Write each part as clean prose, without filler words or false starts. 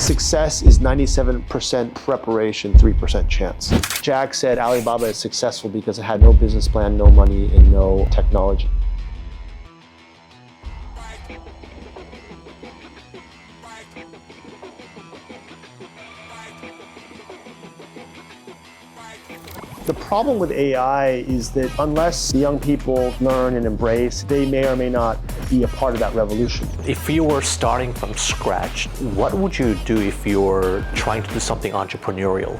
Success is 97% preparation, 3% chance. Jack said Alibaba is successful because it had no business plan, no money, and no technology. The problem with AI is that unless the young people learn and embrace, they may or may not be a part of that revolution. If you were starting from scratch, what would you do if you were trying to do something entrepreneurial?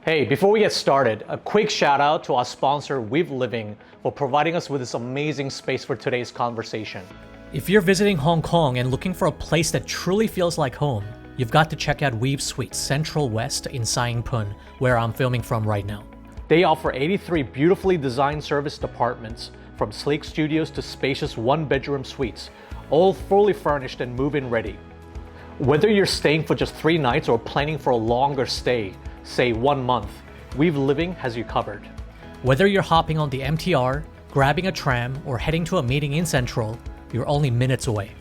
Hey, before we get started, a quick shout out to our sponsor, Weave Living, for providing us with this amazing space for today's conversation. If you're visiting Hong Kong and looking for a place that truly feels like home, you've got to check out Weave Suites Central West in Sai Ying Pun, where I'm filming from right now. They offer 83 beautifully designed serviced apartments, from sleek studios to spacious one-bedroom suites, all fully furnished and move-in ready. Whether you're staying for just 3 nights or planning for a longer stay, say 1 month, Weave Living has you covered. Whether you're hopping on the MTR, grabbing a tram, or heading to a meeting in Central, you're only minutes away.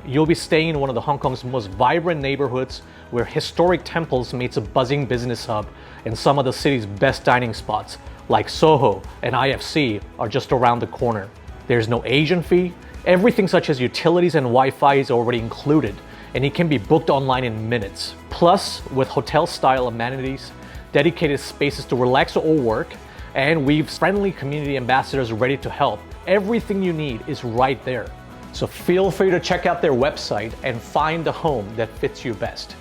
You'll be staying in one of the Hong Kong's most vibrant neighborhoods where historic temples meets a buzzing business hub, and some of the city's best dining spots like Soho and IFC are just around the corner. There's no agent fee, everything such as utilities and Wi-Fi is already included, and it can be booked online in minutes. Plus, with hotel-style amenities, dedicated spaces to relax or work, and Weave's friendly community ambassadors ready to help, everything you need is right there. So feel free to check out their website and find the home that fits you best.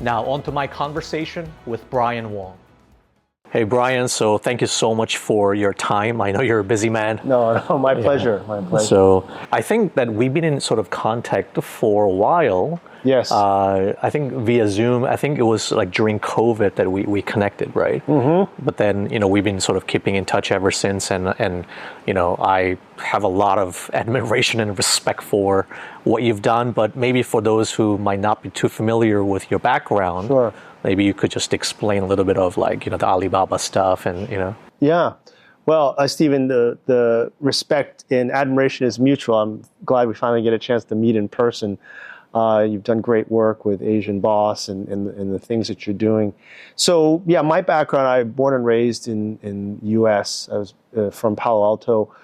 Now on to my conversation with Brian Wong. Hey Brian, so thank you so much for your time. I know you're a busy man. No, my pleasure, my pleasure. So I think that we've been in sort of contact for a while. Yes. I think via Zoom. I think it was like during COVID that we connected, right? Mm-hmm. But then, we've been sort of keeping in touch ever since. And I have a lot of admiration and respect for what you've done. But maybe for those who might not be too familiar with your background, sure. Maybe you could just explain a little bit of the Alibaba stuff and. Yeah. Well, Stephen, the respect and admiration is mutual. I'm glad we finally get a chance to meet in person. You've done great work with Asian Boss and the things that you're doing. So, yeah, my background, I was born and raised in U.S. I was from Palo Alto,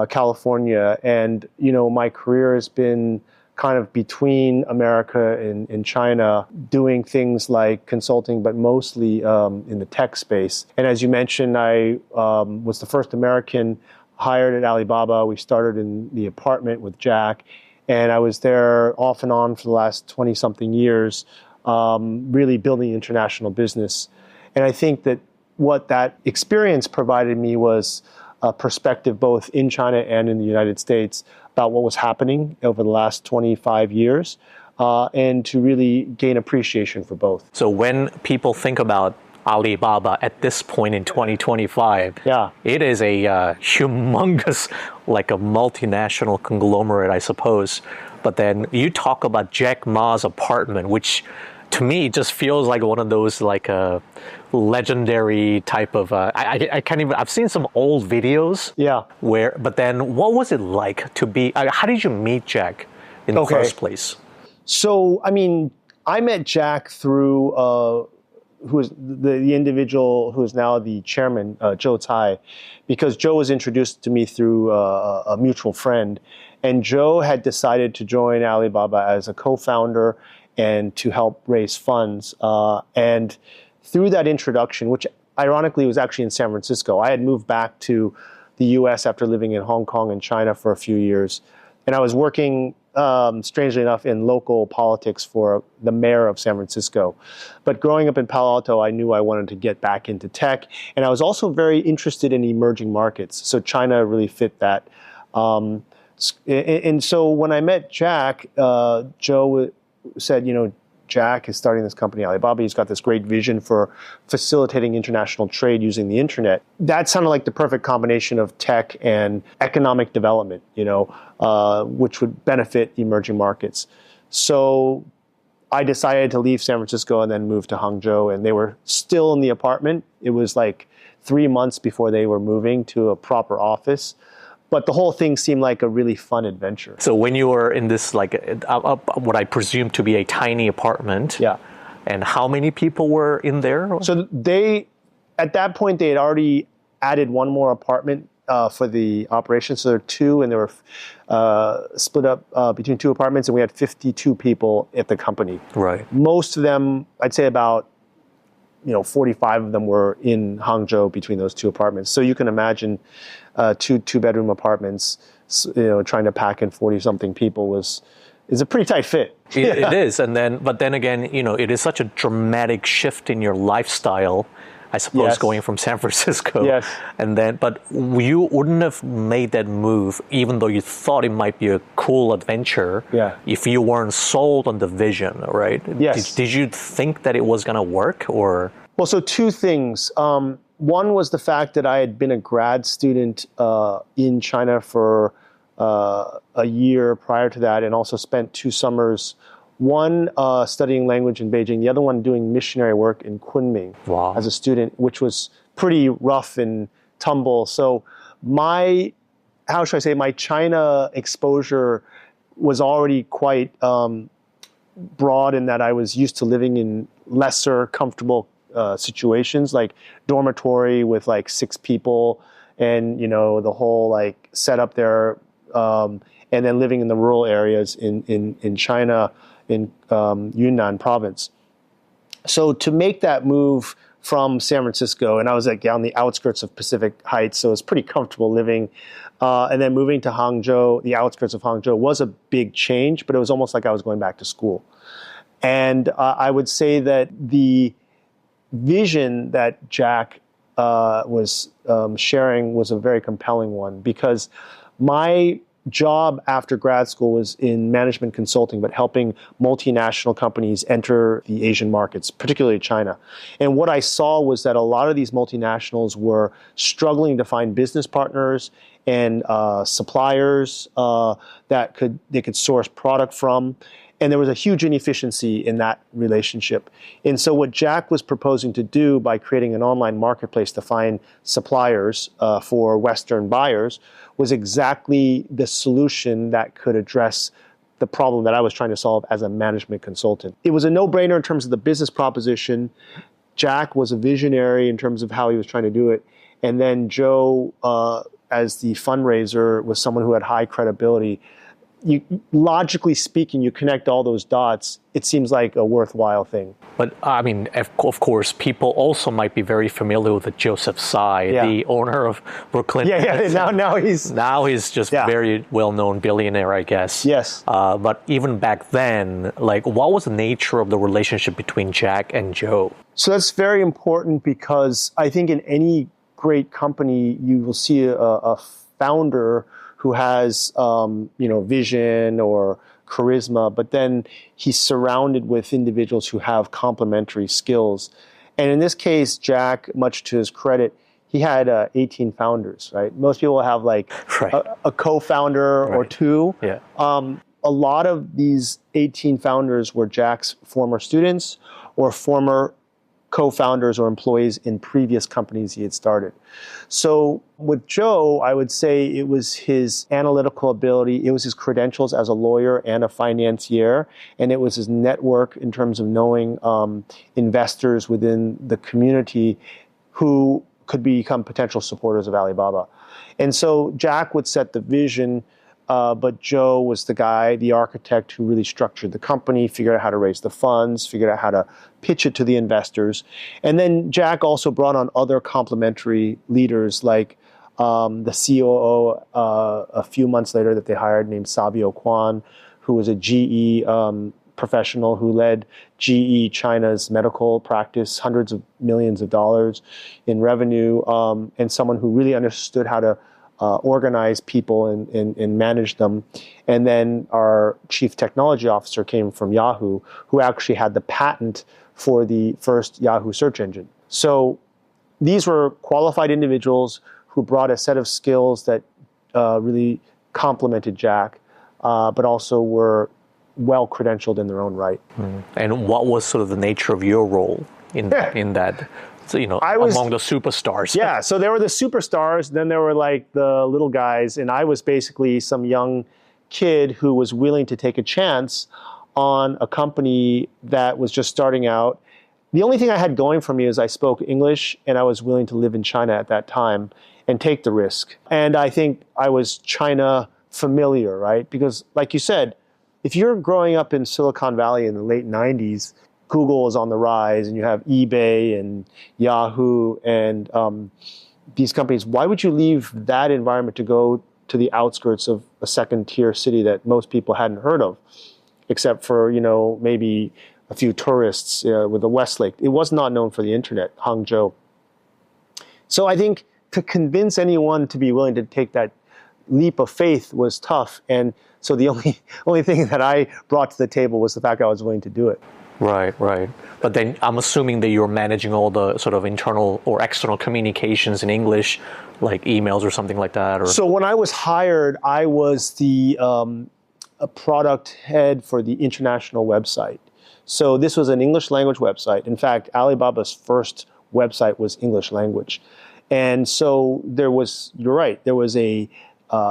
California. And, my career has been kind of between America and China, doing things like consulting, but mostly in the tech space. And as you mentioned, I was the first American hired at Alibaba. We started in the apartment with Jack. And I was there off and on for the last 20-something years, really building international business. And I think that what that experience provided me was a perspective both in China and in the United States about what was happening over the last 25 years, and to really gain appreciation for both. So when people think about Alibaba at this point in 2025, yeah, it is a humongous, like a multinational conglomerate, I suppose. But then you talk about Jack Ma's apartment, which to me just feels like one of those like a legendary type of. I can't even. I've seen some old videos. Yeah. But then what was it like to be? How did you meet Jack in the first place? So I met Jack through. Who is the individual who is now the chairman, Joe Tsai, because Joe was introduced to me through a mutual friend. And Joe had decided to join Alibaba as a co-founder and to help raise funds. And through that introduction, which ironically was actually in San Francisco, I had moved back to the US after living in Hong Kong and China for a few years. And I was working, strangely enough, in local politics for the mayor of San Francisco. But growing up in Palo Alto, I knew I wanted to get back into tech. And I was also very interested in emerging markets. So China really fit that. And so when I met Jack, Joe said, Jack is starting this company, Alibaba. He's got this great vision for facilitating international trade using the internet. That sounded like the perfect combination of tech and economic development, which would benefit emerging markets. So I decided to leave San Francisco and then move to Hangzhou, and they were still in the apartment. It was like 3 months before they were moving to a proper office. But the whole thing seemed like a really fun adventure. So when you were in this, like, what I presume to be a tiny apartment, Yeah. and how many people were in there? So at that point, they had already added one more apartment for the operation. So there were two, and they were split up between two apartments, and we had 52 people at the company. Right. Most of them, I'd say about 45 of them were in Hangzhou between those two apartments. So you can imagine two-bedroom apartments, trying to pack in 40-something people is a pretty tight fit. It is, but then again, it is such a dramatic shift in your lifestyle, I suppose, Yes. going from San Francisco. Yes. But you wouldn't have made that move, even though you thought it might be a cool adventure, if you weren't sold on the vision, right? Yes. Did you think that it was going to work, or? Well, so two things. One was the fact that I had been a grad student in China for a year prior to that, and also spent 2 summers, one studying language in Beijing, the other one doing missionary work in Kunming as a student, which was pretty rough and tumble. So my China exposure was already quite broad in that I was used to living in lesser comfortable situations, like dormitory with like 6 people, and the whole like setup there, and then living in the rural areas in China, in Yunnan province. So to make that move from San Francisco, and I was like on the outskirts of Pacific Heights, so it's pretty comfortable living, and then moving to Hangzhou, the outskirts of Hangzhou, was a big change, but it was almost like I was going back to school. And I would say that the vision that Jack was sharing was a very compelling one, because my job after grad school was in management consulting, but helping multinational companies enter the Asian markets, particularly China. And what I saw was that a lot of these multinationals were struggling to find business partners and suppliers that they could source product from. And there was a huge inefficiency in that relationship. And so what Jack was proposing to do by creating an online marketplace to find suppliers for Western buyers was exactly the solution that could address the problem that I was trying to solve as a management consultant. It was a no-brainer in terms of the business proposition. Jack was a visionary in terms of how he was trying to do it. And then Joe, as the fundraiser, was someone who had high credibility. Logically speaking, you connect all those dots, it seems like a worthwhile thing. But I mean, of course, people also might be very familiar with Joseph Tsai, the owner of Brooklyn. Now he's just very well-known billionaire, I guess. Yes. But even back then, like, what was the nature of the relationship between Jack and Joe? So that's very important, because I think in any great company, you will see a founder who has vision or charisma, but then he's surrounded with individuals who have complementary skills. And in this case, Jack, much to his credit, he had 18 founders, right? Most people have like a co-founder or two. Yeah. A lot of these 18 founders were Jack's former students or former co-founders or employees in previous companies he had started. So with Joe, I would say it was his analytical ability, it was his credentials as a lawyer and a financier, and it was his network in terms of knowing investors within the community who could become potential supporters of Alibaba. And so Jack would set the vision, but Joe was the guy, the architect, who really structured the company, figured out how to raise the funds, figured out how to pitch it to the investors. And then Jack also brought on other complementary leaders, like the COO a few months later that they hired, named Sabio Kwan, who was a GE professional who led GE China's medical practice, hundreds of millions of dollars in revenue, and someone who really understood how to organize people and manage them. And then our chief technology officer came from Yahoo, who actually had the patent for the first Yahoo search engine. So these were qualified individuals who brought a set of skills that really complemented Jack, but also were well credentialed in their own right. And what was sort of the nature of your role in that? So, among the superstars. Yeah, so there were the superstars, then there were like the little guys, and I was basically some young kid who was willing to take a chance on a company that was just starting out. The only thing I had going for me is I spoke English, and I was willing to live in China at that time and take the risk. And I think I was China familiar, right? Because like you said, if you're growing up in Silicon Valley in the late 90s, Google is on the rise, and you have eBay and Yahoo and these companies. Why would you leave that environment to go to the outskirts of a second-tier city that most people hadn't heard of, except for maybe a few tourists with the Westlake? It was not known for the internet, Hangzhou. So I think to convince anyone to be willing to take that leap of faith was tough, and so the only thing that I brought to the table was the fact I was willing to do it. Right. But then I'm assuming that you're managing all the sort of internal or external communications in English, like emails or something like that. Or... So when I was hired, I was the a product head for the international website. So this was an English language website. In fact, Alibaba's first website was English language. And so you're right, there was a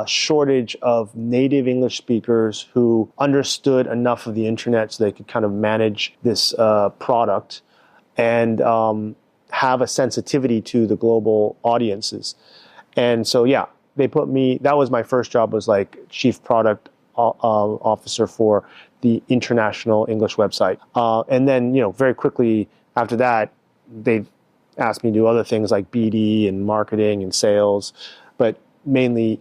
shortage of native English speakers who understood enough of the internet so they could kind of manage this product and have a sensitivity to the global audiences. And so, yeah, they put me, that was my first job, was like chief product officer for the international English website. And then, very quickly after that, they asked me to do other things like BD and marketing and sales, but mainly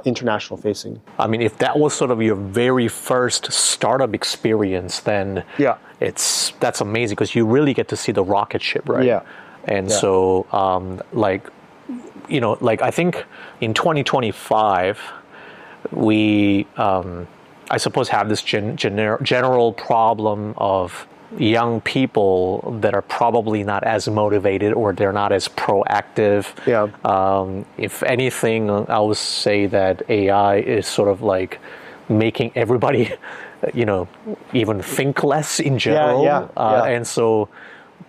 international facing. I mean, if that was sort of your very first startup experience, then that's amazing, because you really get to see the rocket ship, right? Yeah. And so, I think in 2025, we, I suppose, have this general problem of young people that are probably not as motivated, or they're not as proactive. Yeah. If anything, I would say that AI is sort of like making everybody, even think less in general. Yeah. And so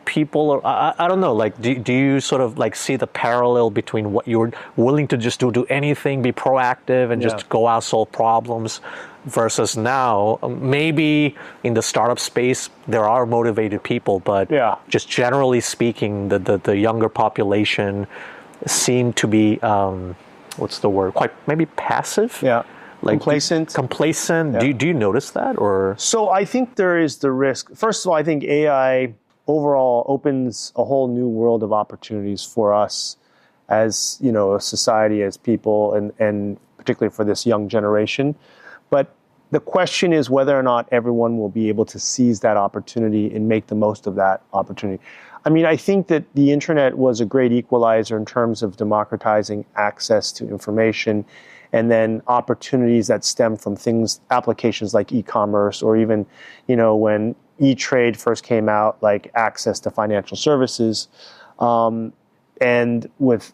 people are, I don't know, like, do you sort of like see the parallel between what you're willing to just do anything, be proactive and just go out, solve problems, versus now, maybe in the startup space, there are motivated people, but just generally speaking, the younger population seem to be, what's the word, quite maybe passive? Yeah. Like Complacent. Yeah. Do you notice that? Or so I think there is the risk. First of all, I think AI overall opens a whole new world of opportunities for us as, a society, as people, and particularly for this young generation. But the question is whether or not everyone will be able to seize that opportunity and make the most of that opportunity. I mean, I think that the internet was a great equalizer in terms of democratizing access to information, and then opportunities that stem from applications like e-commerce, or even, when E-Trade first came out, like access to financial services. And with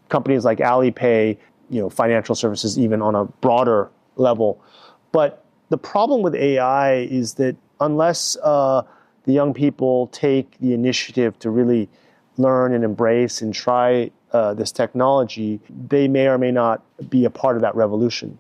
companies like Alipay, financial services even on a broader level. But the problem with AI is that unless the young people take the initiative to really learn and embrace and try this technology, they may or may not be a part of that revolution.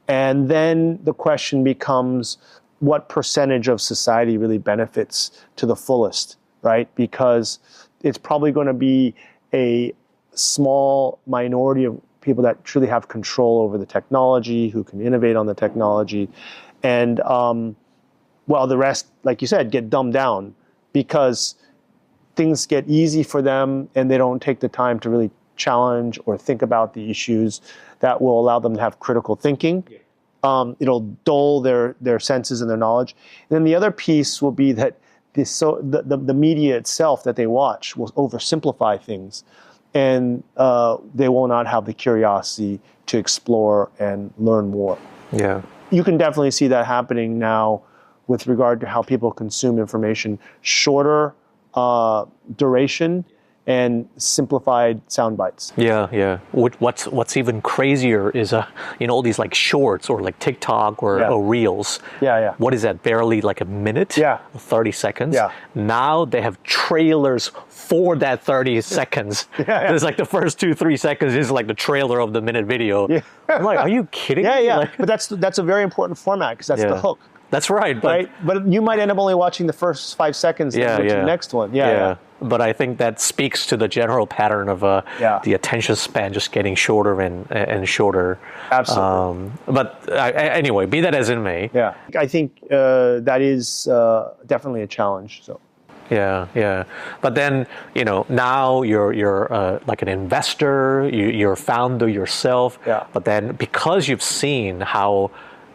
And then the question becomes, what percentage of society really benefits to the fullest, right? Because it's probably going to be a small minority of people that truly have control over the technology, who can innovate on the technology. And while the rest, like you said, get dumbed down because things get easy for them and they don't take the time to really challenge or think about the issues that will allow them to have critical thinking. It'll dull their senses and their knowledge. And then the other piece will be that the media itself that they watch will oversimplify things, and they will not have the curiosity to explore and learn more. Yeah. You can definitely see that happening now with regard to how people consume information. Shorter duration and simplified sound bites. Yeah, yeah. What's even crazier is all these like shorts or like TikTok or Reels. Yeah, yeah. What is that? Barely like a minute? Yeah. 30 seconds. Yeah. Now they have trailers for that 30 seconds. Yeah. There's like the first 2-3 seconds is like the trailer of the minute video. Yeah. I'm like, are you kidding Yeah, me? yeah. Like, But that's a very important format because that's the hook. That's right. But you might end up only watching the first 5 seconds and go to the next one. Yeah. But I think that speaks to the general pattern of the attention span just getting shorter and shorter. Absolutely. But anyway, be that as it may. Yeah. I think that is definitely a challenge. So. Yeah. But then, now you're like an investor, you're a founder yourself. Yeah. But then because you've seen how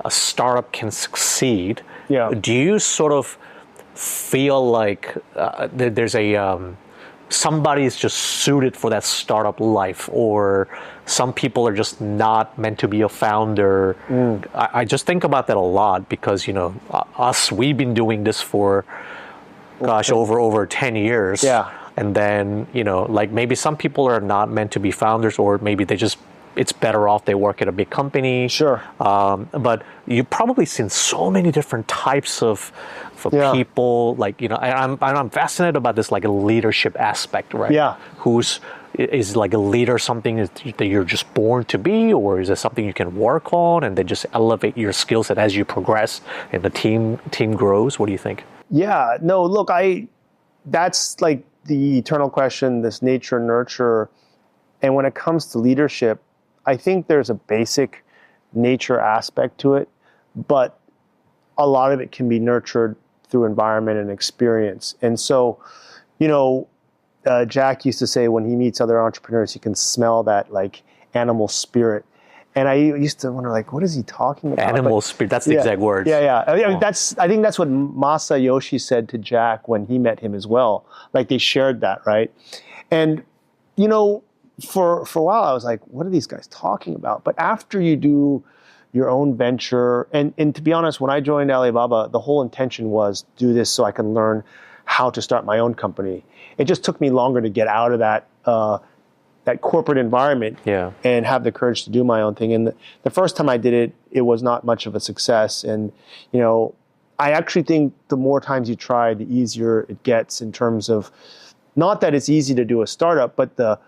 a startup can succeed, do you sort of feel like there's somebody is just suited for that startup life, or some people are just not meant to be a founder? I just think about that a lot because, we've been doing this for, over 10 years. Yeah. And then, like maybe some people are not meant to be founders, or maybe it's better off they work at a big company. Sure. But you've probably seen so many different types of people. Like, I'm fascinated about this like a leadership aspect, right? Yeah. Is like a leader something that you're just born to be, or is it something you can work on and then just elevate your skill set as you progress and the team grows? What do you think? Yeah. No, look, that's like the eternal question, this nature nurture. And when it comes to leadership, I think there's a basic nature aspect to it, but a lot of it can be nurtured through environment and experience. And so, Jack used to say when he meets other entrepreneurs, he can smell that like animal spirit. And I used to wonder, like, what is he talking about? Animal spirit, that's the exact words. Yeah. I mean, I think that's what Masayoshi said to Jack when he met him as well. Like they shared that, right? And, for a while, I was like, what are these guys talking about? But after you do your own venture, and to be honest, when I joined Alibaba, the whole intention was do this so I can learn how to start my own company. It just took me longer to get out of that corporate environment and have the courage to do my own thing. And the first time I did it, it was not much of a success. And, I actually think the more times you try, the easier it gets in terms of, not that it's easy to do a startup, but the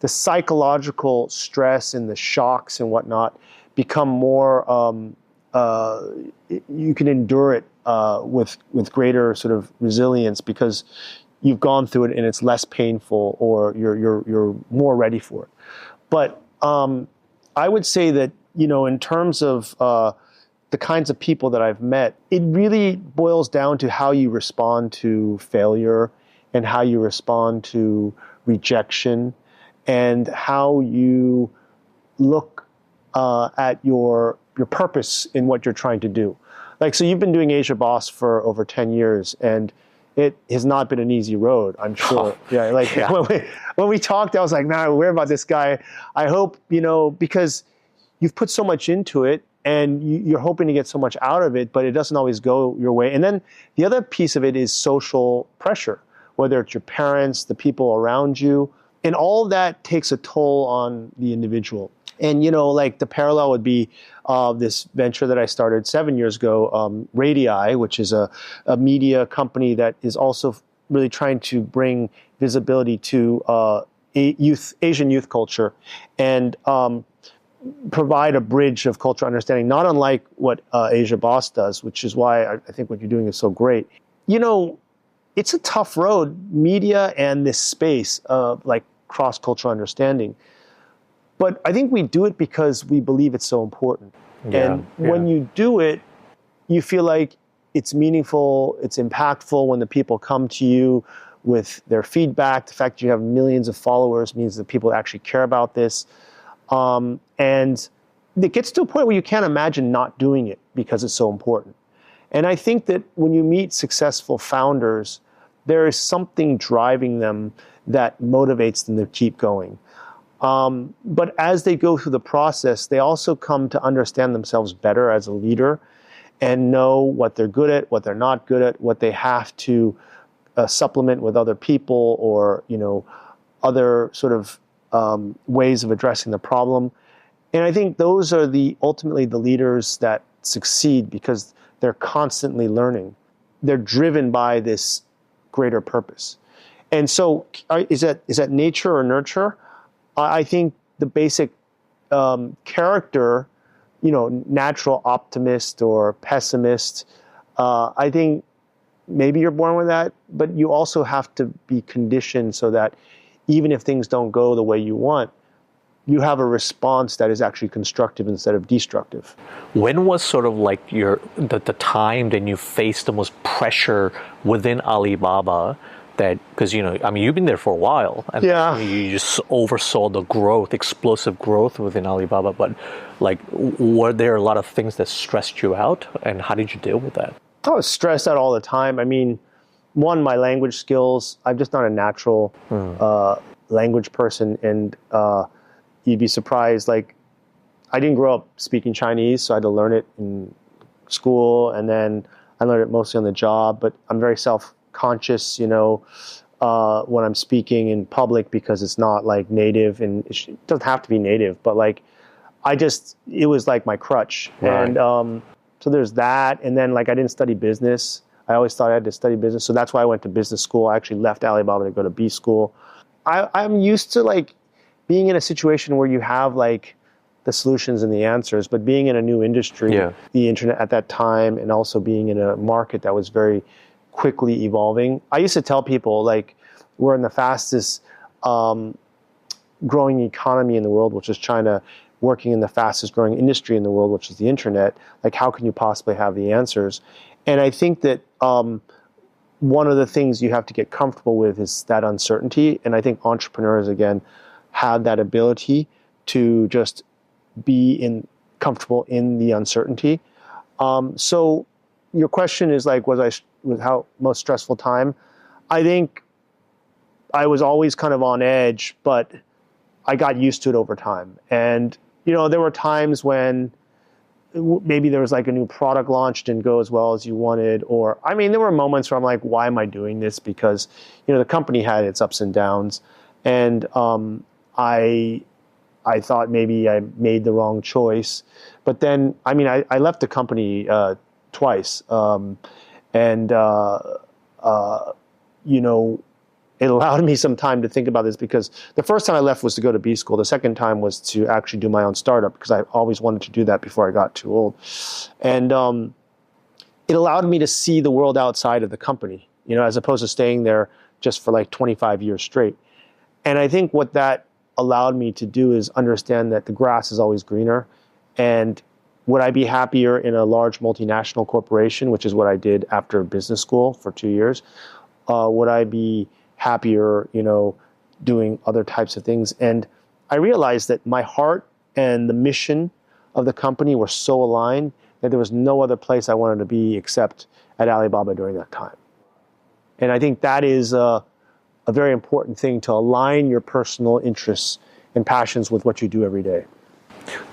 psychological stress and the shocks and whatnot become more, you can endure it with greater sort of resilience because you've gone through it and it's less painful, or you're more ready for it. But I would say that, in terms of the kinds of people that I've met, it really boils down to how you respond to failure and how you respond to rejection, and how you look at your purpose in what you're trying to do. Like, so you've been doing Asia Boss for over 10 years, and it has not been an easy road, I'm sure. When we talked, I was like, man, I'm aware about this guy. I hope, because you've put so much into it, and you're hoping to get so much out of it, but it doesn't always go your way. And then the other piece of it is social pressure, whether it's your parents, the people around you, and all of that takes a toll on the individual. And, like the parallel would be this venture that I started 7 years ago, RADII, which is a media company that is also really trying to bring visibility to Asian youth culture and provide a bridge of cultural understanding, not unlike what Asia Boss does, which is why I think what you're doing is so great. It's a tough road, media and this space of like cross-cultural understanding. But I think we do it because we believe it's so important. And when you do it, you feel like it's meaningful, it's impactful when the people come to you with their feedback. The fact that you have millions of followers means that people actually care about this. And it gets to a point where you can't imagine not doing it because it's so important. And I think that when you meet successful founders, there is something driving them that motivates them to keep going. But as they go through the process, they also come to understand themselves better as a leader and know what they're good at, what they're not good at, what they have to supplement with other people, or other sort of ways of addressing the problem. And I think those are ultimately the leaders that succeed because they're constantly learning. They're driven by this greater purpose. And so is that nature or nurture? I think the basic character, natural optimist or pessimist, I think maybe you're born with that, but you also have to be conditioned so that even if things don't go the way you want, you have a response that is actually constructive instead of destructive. When was sort of like the time that you faced the most pressure within Alibaba? Because you've been there for a while, and you just oversaw the growth, explosive growth within Alibaba. But were there a lot of things that stressed you out, and how did you deal with that? I was stressed out all the time. I mean, one, my language skills. I'm just not a natural language person, and you'd be surprised. I didn't grow up speaking Chinese, so I had to learn it in school, and then I learned it mostly on the job. But I'm very self-conscious, when I'm speaking in public because it's not native, and it doesn't have to be native, but it was like my crutch. Right. And so there's that. And then I didn't study business. I always thought I had to study business. So that's why I went to business school. I actually left Alibaba to go to B school. I'm used to being in a situation where you have the solutions and the answers, but being in a new industry, the internet at that time, and also being in a market that was very quickly evolving. I used to tell people we're in the fastest growing economy in the world, which is China, working in the fastest growing industry in the world, which is the internet. How can you possibly have the answers? And I think that one of the things you have to get comfortable with is that uncertainty. And I think entrepreneurs, again, have that ability to just be comfortable in the uncertainty. So your question is was how most stressful time? I think I was always kind of on edge, but I got used to it over time. And there were times when maybe there was a new product launch didn't go as well as you wanted, or there were moments where I'm like, why am I doing this? Because the company had its ups and downs, and I thought maybe I made the wrong choice. But then I left the company twice, and it allowed me some time to think about this, because the first time I left was to go to B school. The second time was to actually do my own startup, because I always wanted to do that before I got too old. And it allowed me to see the world outside of the company, as opposed to staying there just for 25 years straight. And I think what that allowed me to do is understand that the grass is always greener. And would I be happier in a large multinational corporation, which is what I did after business school for 2 years? Would I be happier, doing other types of things? And I realized that my heart and the mission of the company were so aligned that there was no other place I wanted to be except at Alibaba during that time. And I think that is a very important thing, to align your personal interests and passions with what you do every day.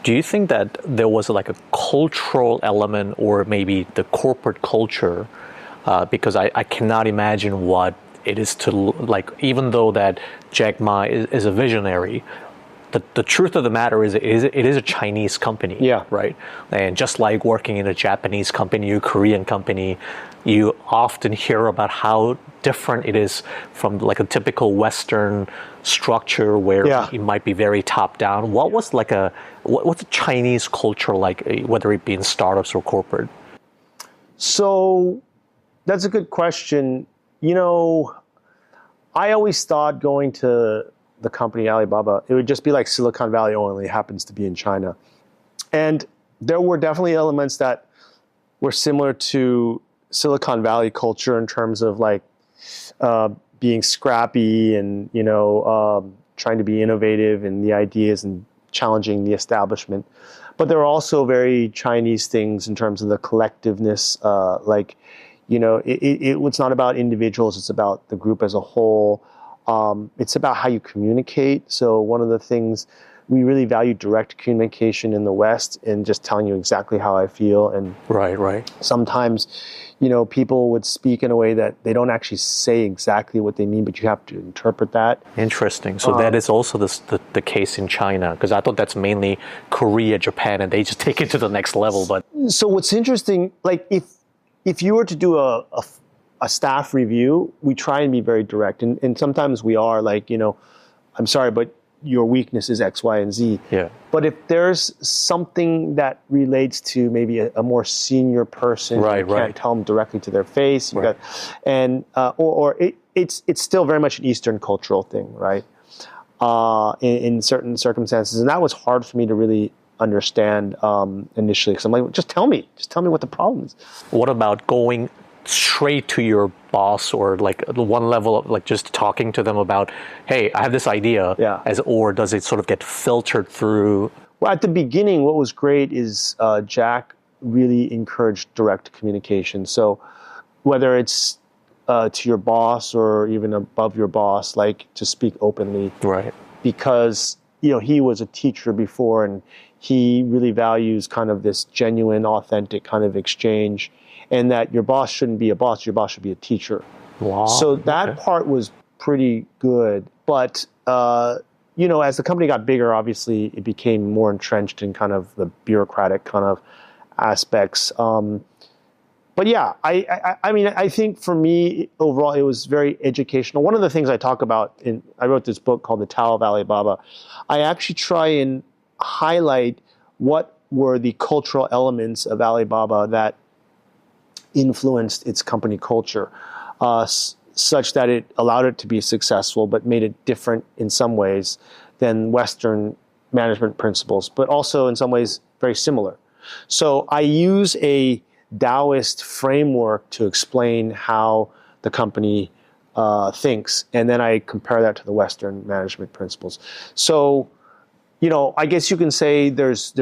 Do you think that there was a cultural element, or maybe the corporate culture? Because I cannot imagine what it is to even though that Jack Ma is a visionary, the truth of the matter is it is a Chinese company. Yeah. Right. And just like working in a Japanese company or Korean company, you often hear about how different it is from a typical Western structure where it might be very top down. What was what's the Chinese culture like, whether it be in startups or corporate? So that's a good question. I always thought going to the company Alibaba, it would just be like Silicon Valley, only happens to be in China. And there were definitely elements that were similar to Silicon Valley culture in terms of being scrappy and, trying to be innovative in the ideas and challenging the establishment. But there are also very Chinese things in terms of the collectiveness, it's not about individuals, it's about the group as a whole. It's about how you communicate. So one of the things we really value direct communication in the West and just telling you exactly how I feel. And Right. sometimes, people would speak in a way that they don't actually say exactly what they mean, but you have to interpret that. Interesting. So that is also the case in China, because I thought that's mainly Korea, Japan, and they just take it to the next level. But so what's interesting, like if you were to do a staff review, we try and be very direct, and sometimes we are like, I'm sorry, but your weakness is X, Y, and Z. Yeah. But if there's something that relates to maybe a more senior person, you can't tell them directly to their face. It's still very much an Eastern cultural thing, right? In certain circumstances, and that was hard for me to really understand initially, because I'm like, just tell me what the problem is. What about going straight to your boss, or like one level of like just talking to them about, hey, I have this idea, or does it sort of get filtered through? Well, at the beginning, what was great is Jack really encouraged direct communication. So whether it's to your boss or even above your boss, like to speak openly, right? Because he was a teacher before, and he really values kind of this genuine, authentic kind of exchange. And that your boss shouldn't be a boss, your boss should be a teacher. Wow. So that part was pretty good. But, as the company got bigger, obviously it became more entrenched in kind of the bureaucratic kind of aspects. But yeah, I think for me, overall, it was very educational. One of the things I talk about, I wrote this book called The Tao of Alibaba. I actually try and highlight what were the cultural elements of Alibaba that influenced its company culture, such that it allowed it to be successful, but made it different in some ways than Western management principles, but also in some ways very similar. So I use a Taoist framework to explain how the company thinks, and then I compare that to the Western management principles. So, I guess you can say there's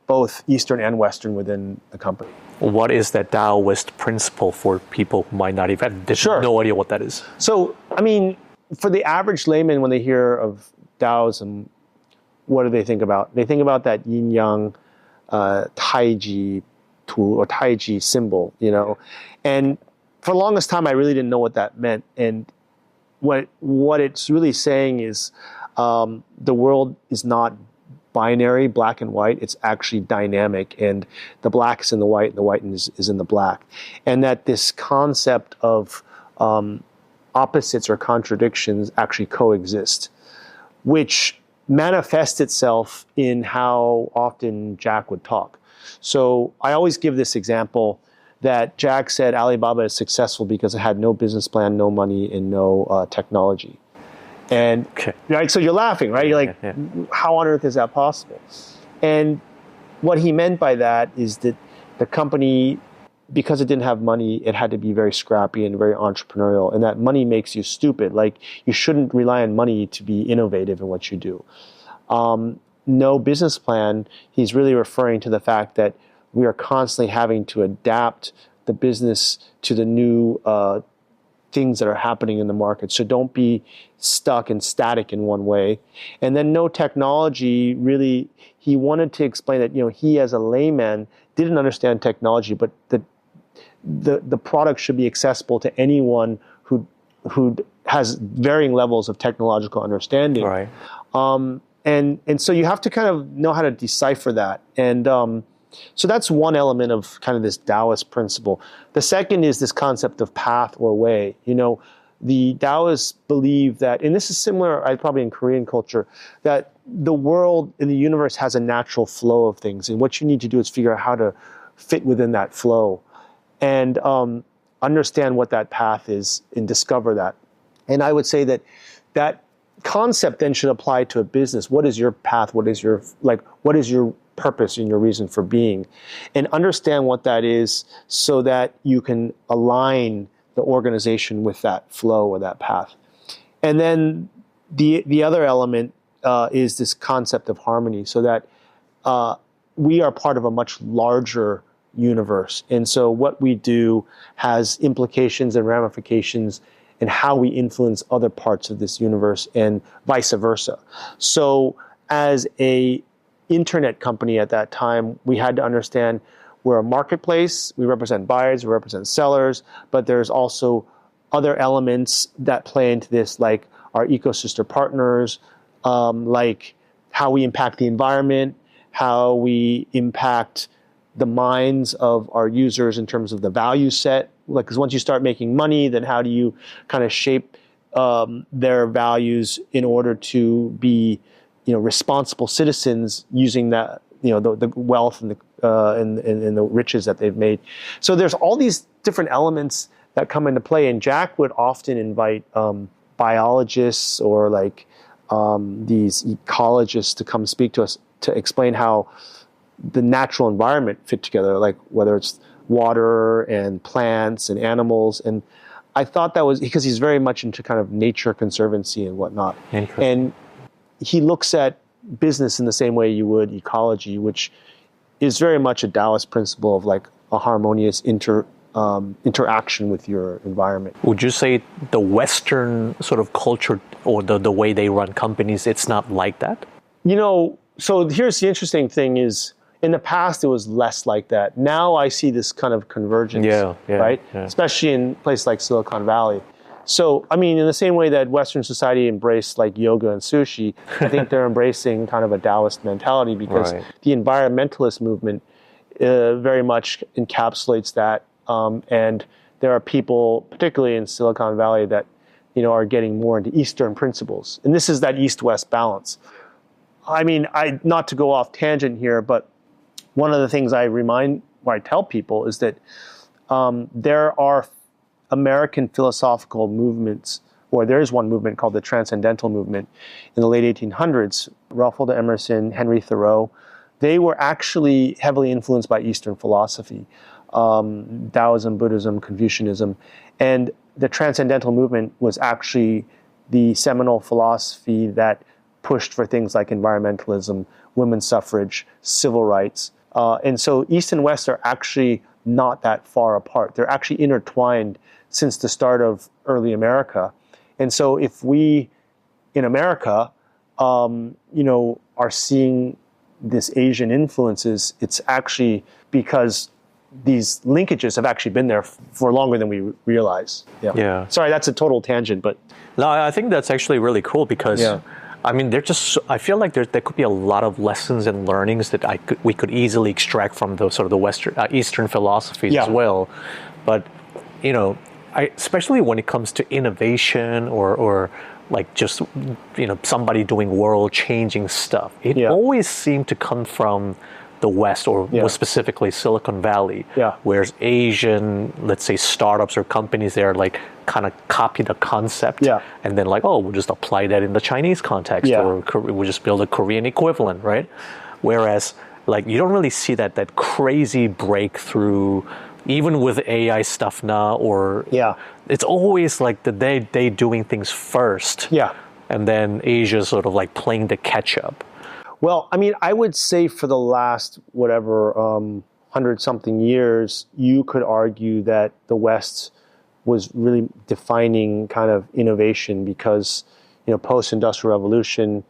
both Eastern and Western within the company. What is that Taoist principle for people who might not even have no idea what that is? So, for the average layman, when they hear of Taoism, what do they think about? They think about that yin-yang Taiji tool or Taiji symbol, And for the longest time, I really didn't know what that meant. And what it's really saying is the world is not binary, black and white. It's actually dynamic, and the black is in the white, and the white is in the black. And that this concept of opposites or contradictions actually coexist, which manifests itself in how often Jack would talk. So I always give this example that Jack said Alibaba is successful because it had no business plan, no money, and no technology. And right, so you're laughing, right? You're like, how on earth is that possible? And what he meant by that is that the company, because it didn't have money, it had to be very scrappy and very entrepreneurial, and that money makes you stupid. Like, you shouldn't rely on money to be innovative in what you do. No business plan, he's really referring to the fact that we are constantly having to adapt the business to the new things that are happening in the market. So don't be stuck and static in one way. And then no technology, really, he wanted to explain that, he as a layman didn't understand technology, but the product should be accessible to anyone who has varying levels of technological understanding. Right. And so you have to kind of know how to decipher that. And so that's one element of kind of this Taoist principle. The second is this concept of path or way. The Taoists believe that, and this is similar, probably in Korean culture, that the world and the universe has a natural flow of things. And what you need to do is figure out how to fit within that flow and understand what that path is and discover that. And I would say that concept then should apply to a business. What is your path? What is your purpose and your reason for being? And understand what that is so that you can align the organization with that flow or that path. And then the other element is this concept of harmony, so that we are part of a much larger universe. And so what we do has implications and ramifications in how we influence other parts of this universe and vice versa. So as a internet company at that time, we had to understand we're a marketplace. We represent buyers, we represent sellers, but there's also other elements that play into this, like our ecosystem partners, like how we impact the environment, how we impact the minds of our users in terms of the value set. Like, because once you start making money, then how do you kind of shape their values in order to be, responsible citizens using that, the wealth and the riches that they've made. So there's all these different elements that come into play, and Jack would often invite biologists or like these ecologists to come speak to us to explain how the natural environment fit together, like whether it's water and plants and animals. And I thought that was because he's very much into kind of nature conservancy and whatnot. And he looks at business in the same way you would ecology, which is very much a Taoist principle of like a harmonious interaction with your environment. Would you say the Western sort of culture or the way they run companies, it's not like that? So here's the interesting thing is, in the past, it was less like that. Now I see this kind of convergence, right? Yeah. Especially in places like Silicon Valley. So, I mean, in the same way that Western society embraced like yoga and sushi, I think they're embracing kind of a Taoist mentality because the environmentalist movement very much encapsulates that. And there are people, particularly in Silicon Valley, that are getting more into Eastern principles. And this is that East-West balance. I mean, not to go off tangent here, but one of the things I tell people is that there are American philosophical movements, or there is one movement called the Transcendental Movement in the late 1800s. Ralph Waldo Emerson, Henry Thoreau, they were actually heavily influenced by Eastern philosophy, Taoism, Buddhism, Confucianism. And the Transcendental Movement was actually the seminal philosophy that pushed for things like environmentalism, women's suffrage, civil rights. And so East and West are actually not that far apart. They're actually intertwined since the start of early America. And so if we, in America, are seeing this Asian influences, it's actually because these linkages have actually been there for longer than we realize. Yeah. Sorry, that's a total tangent, but... No, I think that's actually really cool because... Yeah. I mean, I feel like there could be a lot of lessons and learnings that we could easily extract from the sort of the Eastern philosophies as well. But, especially when it comes to innovation or like just, somebody doing world-changing stuff, it always seemed to come from the West, or more specifically Silicon Valley, whereas Asian, let's say startups or companies there like kind of copy the concept and then like, we'll just apply that in the Chinese context or we'll just build a Korean equivalent, right? Whereas like you don't really see that crazy breakthrough even with AI stuff now, or it's always like they doing things first and then Asia sort of like playing the catch up. Well, I mean, I would say for the last, 100-something years, you could argue that the West was really defining kind of innovation because, post-industrial revolution,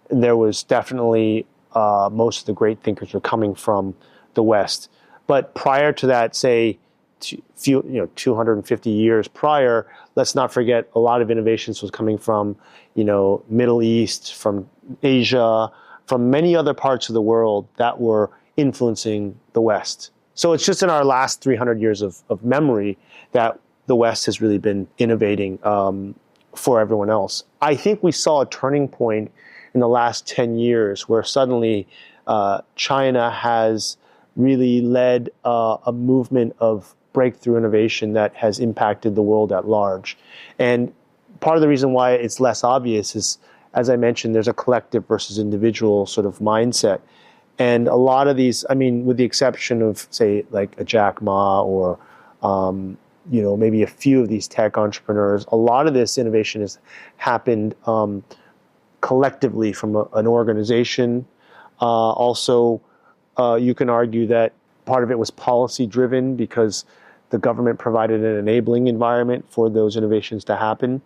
there was definitely most of the great thinkers were coming from the West. But prior to that, say, 250 years prior, let's not forget a lot of innovations was coming from, Middle East, from Asia, from many other parts of the world that were influencing the West. So it's just in our last 300 years of memory that the West has really been innovating for everyone else. I think we saw a turning point in the last 10 years where suddenly China has really led a movement of breakthrough innovation that has impacted the world at large. And part of the reason why it's less obvious is, as I mentioned, there's a collective versus individual sort of mindset. And a lot of these, I mean, with the exception of, say, like a Jack Ma or, maybe a few of these tech entrepreneurs, a lot of this innovation has happened collectively from an organization. Also, you can argue that part of it was policy driven because the government provided an enabling environment for those innovations to happen.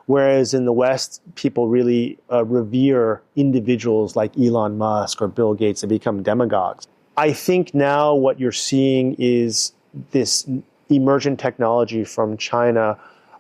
Whereas in the West, people really revere individuals like Elon Musk or Bill Gates. They become demagogues. I think now what you're seeing is this emergent technology from China,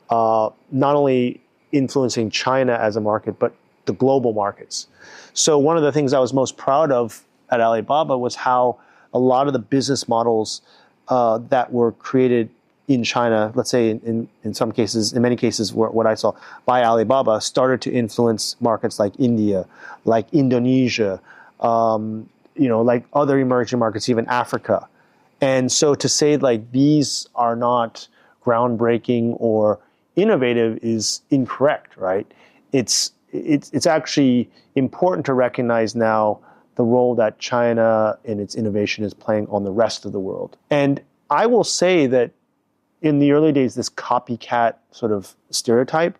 not only influencing China as a market, but the global markets. So one of the things I was most proud of at Alibaba was how a lot of the business models that were created in China, let's say in some cases, in many cases, what I saw by Alibaba, started to influence markets like India, like Indonesia, like other emerging markets, even Africa. And so to say like these are not groundbreaking or innovative is incorrect, right? It's actually important to recognize now the role that China and its innovation is playing on the rest of the world. And I will say that in the early days, this copycat sort of stereotype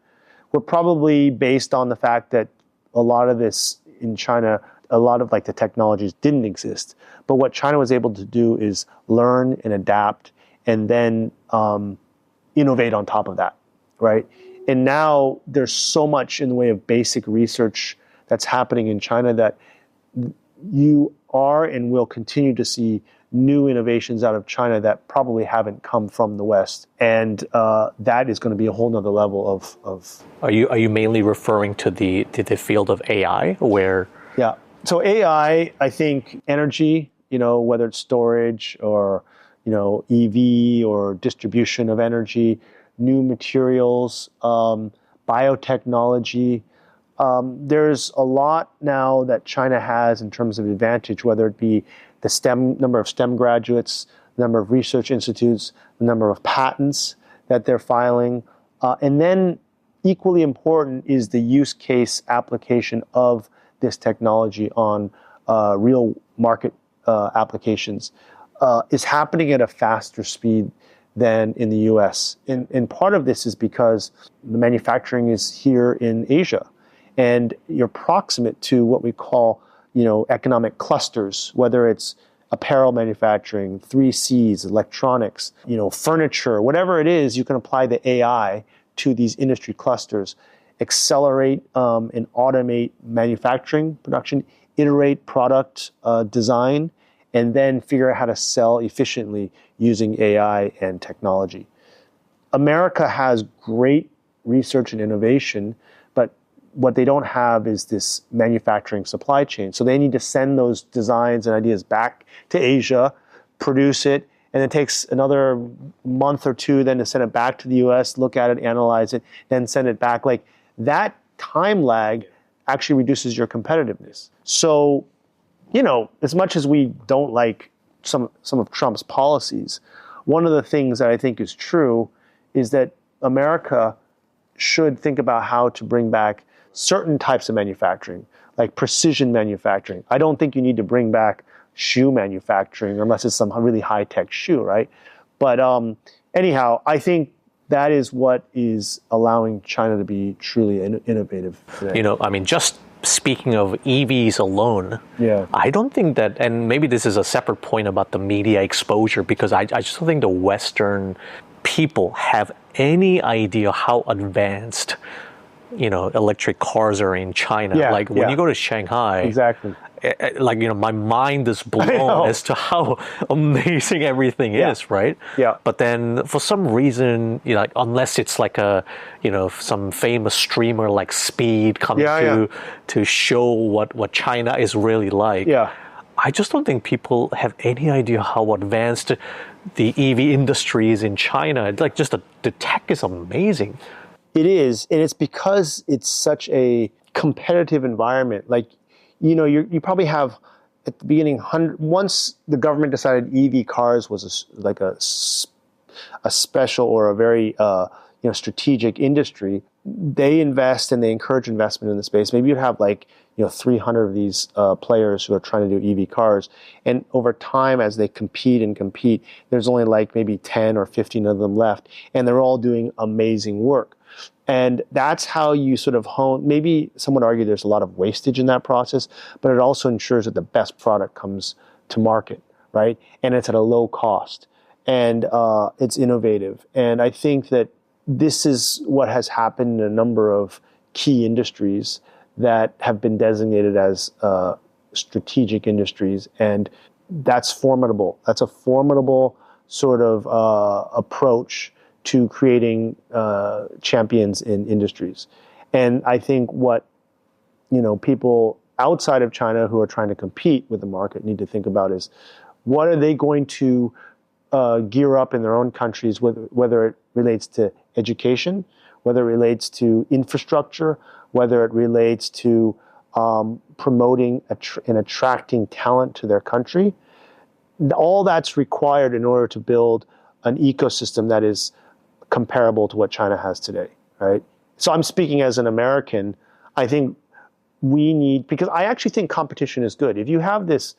were probably based on the fact that a lot of this in China, a lot of like the technologies didn't exist. But what China was able to do is learn and adapt and then innovate on top of that, right? And now there's so much in the way of basic research that's happening in China that you are and will continue to see new innovations out of China that probably haven't come from the West. And that is going to be a whole nother level of... Are you mainly referring to the field of AI where... Yeah. So AI, I think energy, whether it's storage or, EV or distribution of energy, new materials, biotechnology. There's a lot now that China has in terms of advantage, whether it be the number of STEM graduates, the number of research institutes, the number of patents that they're filing. And then equally important is the use case application of this technology on real market applications is happening at a faster speed than in the US. And part of this is because the manufacturing is here in Asia. And you're proximate to what we call, economic clusters, whether it's apparel manufacturing, 3Cs, electronics, furniture, whatever it is, you can apply the AI to these industry clusters, accelerate and automate manufacturing production, iterate product design, and then figure out how to sell efficiently using AI and technology. America has great research and innovation, but what they don't have is this manufacturing supply chain. So they need to send those designs and ideas back to Asia, produce it, and it takes another month or two then to send it back to the US, look at it, analyze it, then send it back. Like that time lag actually reduces your competitiveness. So, as much as we don't like some of Trump's policies, one of the things that I think is true is that America should think about how to bring back certain types of manufacturing, like precision manufacturing. I don't think you need to bring back shoe manufacturing unless it's some really high-tech shoe, right? But anyhow, I think that is what is allowing China to be truly innovative today. Just speaking of EVs alone, I don't think that, and maybe this is a separate point about the media exposure, because I just don't think the Western people have any idea how advanced electric cars are in China. When you go to Shanghai, exactly. My mind is blown as to how amazing everything is, right? Yeah. But then for some reason, unless it's like some famous streamer like Speed coming to show what China is really like. Yeah. I just don't think people have any idea how advanced the EV industry is in China. Like just the tech is amazing. It is, and it's because it's such a competitive environment. Like, you probably have at the beginning, once the government decided EV cars was a special or a very strategic industry, they invest and they encourage investment in the space. Maybe you'd have 300 of these players who are trying to do EV cars, and over time, as they compete, there's only maybe 10 or 15 of them left, and they're all doing amazing work. And that's how you sort of hone. Maybe some would argue there's a lot of wastage in that process, but it also ensures that the best product comes to market, right? And it's at a low cost. and it's innovative. And I think that this is what has happened in a number of key industries that have been designated as strategic industries, and that's formidable. That's a formidable sort of approach to creating champions in industries. And I think what people outside of China who are trying to compete with the market need to think about is what are they going to gear up in their own countries, whether it relates to education, whether it relates to infrastructure, whether it relates to promoting and attracting talent to their country. All that's required in order to build an ecosystem that is comparable to what China has today, right? So I'm speaking as an American. I think we need, because I actually think competition is good. If you have this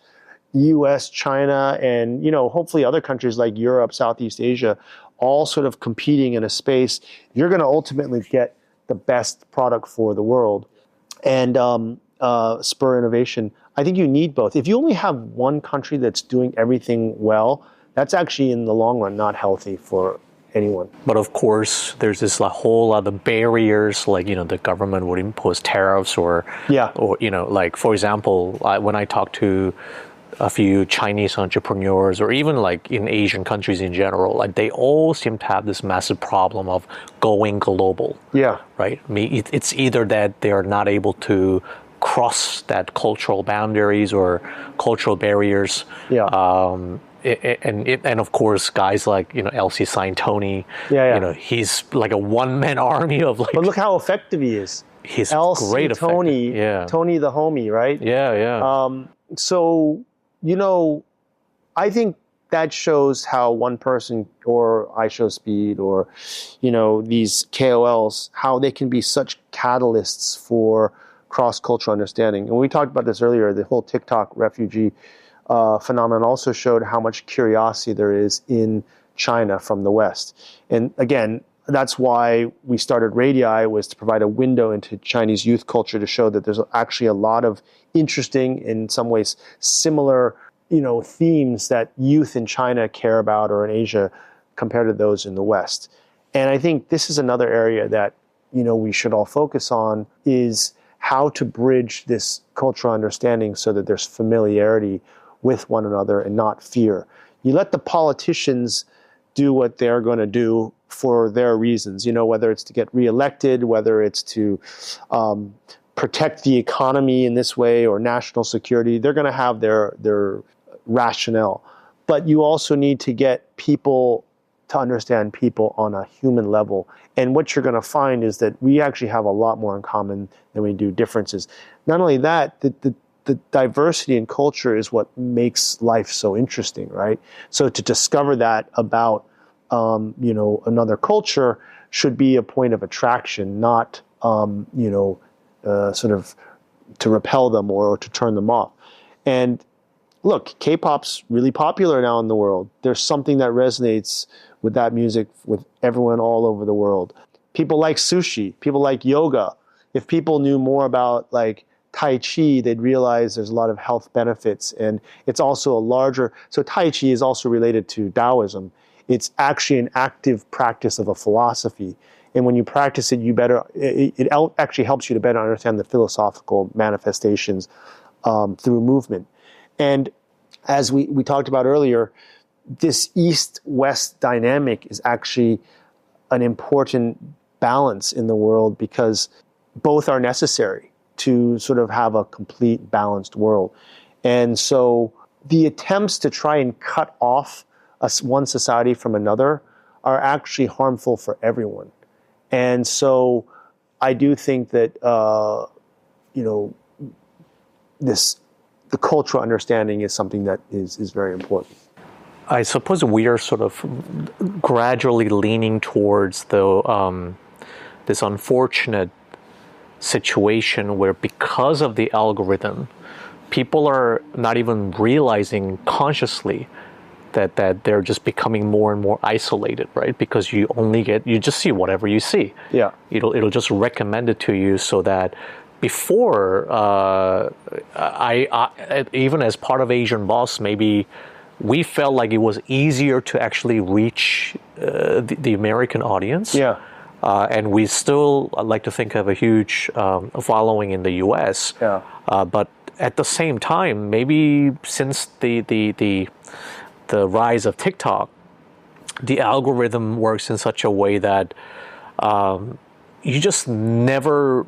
US, China, and hopefully other countries like Europe, Southeast Asia, all sort of competing in a space, you're going to ultimately get the best product for the world and spur innovation. I think you need both. If you only have one country that's doing everything well, that's actually in the long run not healthy for anyone. But of course, there's this whole lot of barriers, like, the government would impose tariffs or like, for example, when I talk to a few Chinese entrepreneurs or even like in Asian countries in general, like they all seem to have this massive problem of going global. Yeah. Right? I mean, it's either that they are not able to cross that cultural boundaries or cultural barriers. Yeah. And of course, guys like LC Sign Tony, he's like a one-man army of like. But look how effective he is. He's LC great. Tony, Tony the homie, right? Yeah. So I think that shows how one person or iShowSpeed or these KOLs, how they can be such catalysts for cross-cultural understanding. And we talked about this earlier. The whole TikTok refugee phenomenon also showed how much curiosity there is in China from the West. And again, that's why we started RADII, was to provide a window into Chinese youth culture to show that there's actually a lot of interesting, in some ways, similar, themes that youth in China care about or in Asia compared to those in the West. And I think this is another area that, we should all focus on, is how to bridge this cultural understanding so that there's familiarity with one another and not fear. You let the politicians do what they're going to do for their reasons, whether it's to get reelected, whether it's to protect the economy in this way or national security. They're going to have their rationale. But you also need to get people to understand people on a human level. And what you're going to find is that we actually have a lot more in common than we do differences. Not only that, the diversity in culture is what makes life so interesting, right? So to discover that about, another culture should be a point of attraction, not, sort of to repel them or to turn them off. And look, K-pop's really popular now in the world. There's something that resonates with that music with everyone all over the world. People like sushi. People like yoga. If people knew more about like Tai Chi, they'd realize there's a lot of health benefits. And it's also a larger, so Tai Chi is also related to Taoism. It's actually an active practice of a philosophy. And when you practice it, it actually helps you to better understand the philosophical manifestations through movement. And as we talked about earlier, this East-West dynamic is actually an important balance in the world because both are necessary to sort of have a complete balanced world. And so the attempts to try and cut off one society from another are actually harmful for everyone. And so I do think that, the cultural understanding is something that is very important. I suppose we are sort of gradually leaning towards this unfortunate situation where, because of the algorithm, people are not even realizing consciously that they're just becoming more and more isolated, right? Because you just see whatever you see. Yeah. It'll just recommend it to you, so that before, I even as part of Asian Boss, maybe we felt like it was easier to actually reach the American audience. Yeah. And we still like to think of a huge following in the U.S. Yeah. But at the same time, maybe since the rise of TikTok, the algorithm works in such a way that you just never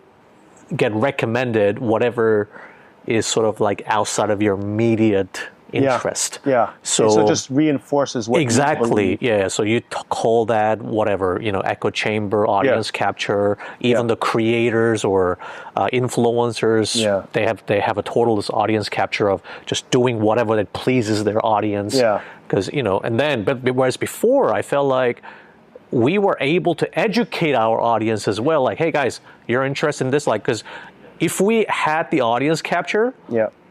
get recommended whatever is sort of like outside of your immediate interest. Yeah. So it just reinforces what exactly. You believe. Yeah. So you call that whatever, echo chamber, audience capture. Even the creators or influencers, they have a total audience capture of just doing whatever that pleases their audience. Yeah. Because but whereas before I felt like we were able to educate our audience as well. Like, hey guys, you're interested in this, like, because if we had the audience capture,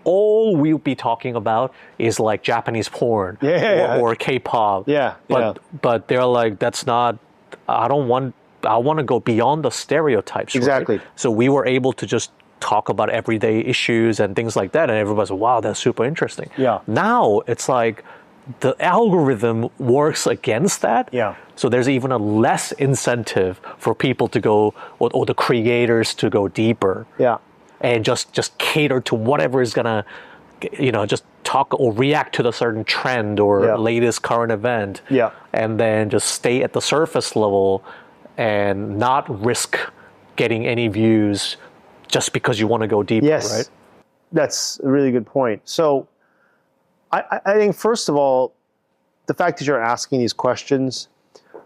all we'll be talking about is like Japanese porn or K-pop. But they're like, that's not, I want to go beyond the stereotypes. Exactly. Right? So we were able to just talk about everyday issues and things like that. And everybody's like, wow, that's super interesting. Yeah. Now it's like the algorithm works against that. Yeah. So there's even a less incentive for people to go, or the creators to go deeper. Yeah. And just cater to whatever is gonna, just talk or react to the certain trend or latest current event. Yeah. And then just stay at the surface level and not risk getting any views just because you want to go deeper, right? That's a really good point. So I think, first of all, the fact that you're asking these questions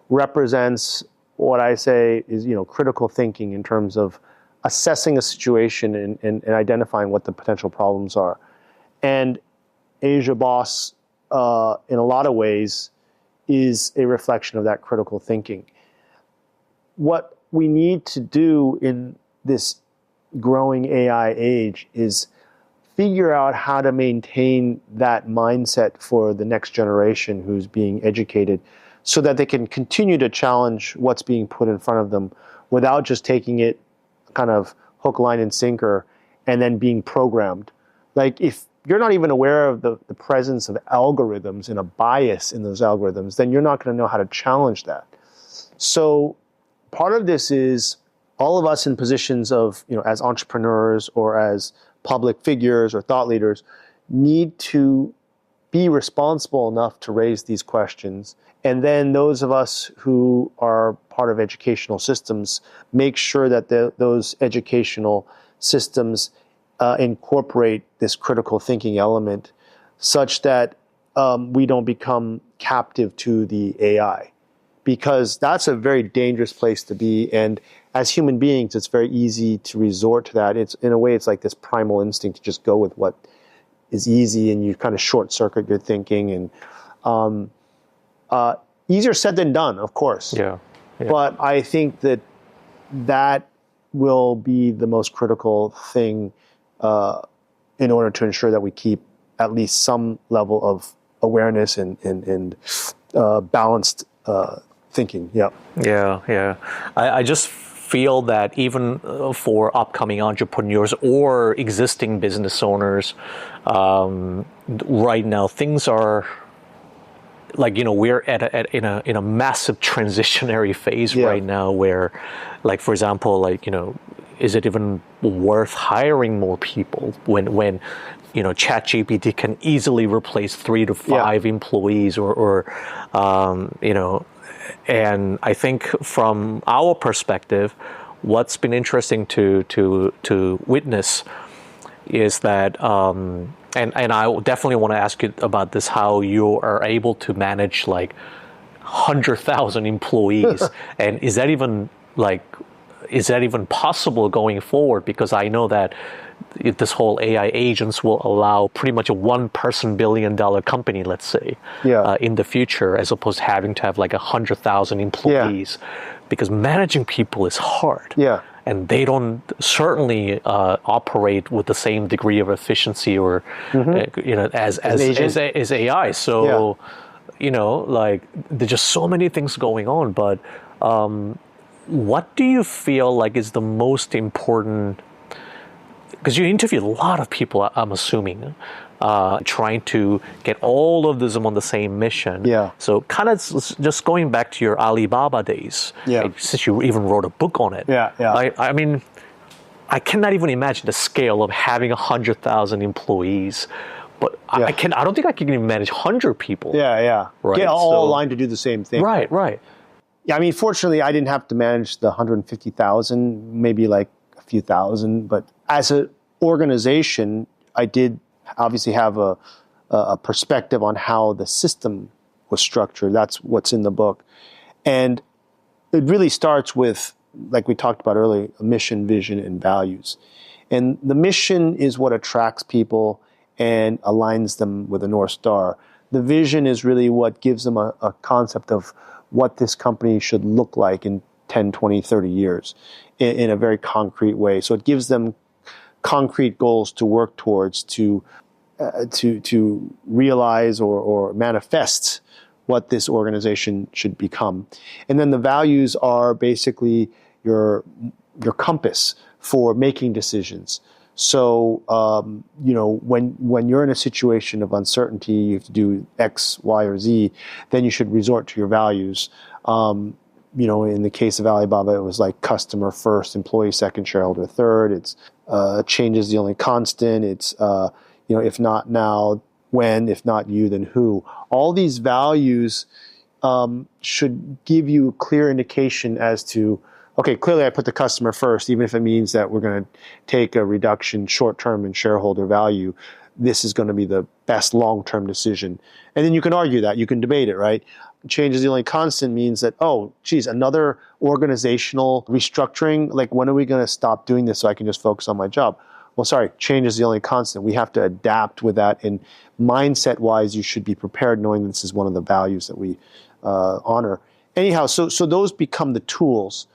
represents what I say is, critical thinking in terms of assessing a situation and identifying what the potential problems are. And Asia Boss, in a lot of ways, is a reflection of that critical thinking. What we need to do in this growing AI age is figure out how to maintain that mindset for the next generation who's being educated so that they can continue to challenge what's being put in front of them without just taking it kind of hook, line, and sinker and then being programmed. Like, if you're not even aware of the presence of algorithms and a bias in those algorithms, then you're not going to know how to challenge that. So part of this is all of us in positions of, as entrepreneurs or as public figures or thought leaders need to be responsible enough to raise these questions. And then those of us who are part of educational systems make sure that those educational systems incorporate this critical thinking element such that we don't become captive to the AI. Because that's a very dangerous place to be. And as human beings, it's very easy to resort to that. It's, in a way, it's like this primal instinct to just go with what is easy, and you kind of short circuit your thinking. And easier said than done, of course. Yeah. But I think that will be the most critical thing in order to ensure that we keep at least some level of awareness and balanced thinking. Yeah. I just feel that even for upcoming entrepreneurs or existing business owners, right now things are like, we're in a massive transitionary phase right now where, like, for example, like, is it even worth hiring more people when ChatGPT can easily replace 3 to 5 employees or and I think from our perspective, what's been interesting to witness is that, and I definitely want to ask you about this, how you are able to manage like 100,000 employees, and is that even possible going forward? Because I know that this whole AI agents will allow pretty much a one-person billion-dollar company, let's say, in the future, as opposed to having to have like 100,000 employees, because managing people is hard. And they don't certainly operate with the same degree of efficiency or as AI. So like, there's just so many things going on. But what do you feel like is the most important? Because you interviewed a lot of people, I'm assuming. trying to get all of them on the same mission. Yeah. So kind of just going back to your Alibaba days, Yeah. since you even wrote a book on it. Yeah, yeah. I mean, I cannot even imagine the scale of having 100,000 employees. But Yeah. I don't think I can even manage 100 people. Yeah, yeah. Right, Get all so- aligned to do the same thing. Right, right. Yeah, I mean, fortunately, I didn't have to manage the 150,000, maybe like a few thousand. But as an organization, I did obviously have a perspective on how the system was structured. That's what's in the book. And it really starts with, like we talked about earlier, a mission, vision, and values. And the mission is what attracts people and aligns them with a North Star. The vision is really what gives them a concept of what this company should look like in 10, 20, 30 years in a very concrete way. So it gives them concrete goals to work towards to realize or manifest what this organization should become. And then the values are basically your compass for making decisions. So, when you're in a situation of uncertainty, you have to do X, Y, or Z, then you should resort to your values. In the case of Alibaba, it was like customer first, employee second, shareholder third. It's change is the only constant. It's, if not now, when, if not you, then who. All these values should give you a clear indication as to, okay, clearly I put the customer first, even if it means that we're going to take a reduction short-term in shareholder value. This is going to be the best long-term decision. And then you can argue that. You can debate it, right? Change is the only constant means that, oh, geez, another organizational restructuring? Like, when are we going to stop doing this so I can just focus on my job? Well, sorry, change is the only constant. We have to adapt with that. And mindset-wise, you should be prepared knowing this is one of the values that we honor. Anyhow, so those become the tools.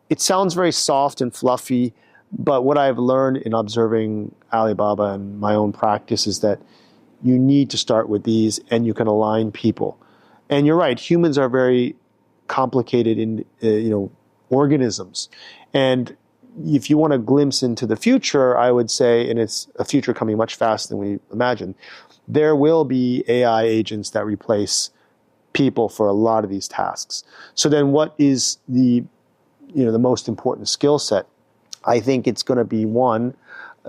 It sounds very soft and fluffy, but what I've learned in observing Alibaba and my own practice is that you need to start with these, and you can align people. And you're right, humans are very complicated in organisms. And if you want a glimpse into the future, I would say, and it's a future coming much faster than we imagine, there will be AI agents that replace people for a lot of these tasks. So then what is the most important skill set? I think it's going to be, one,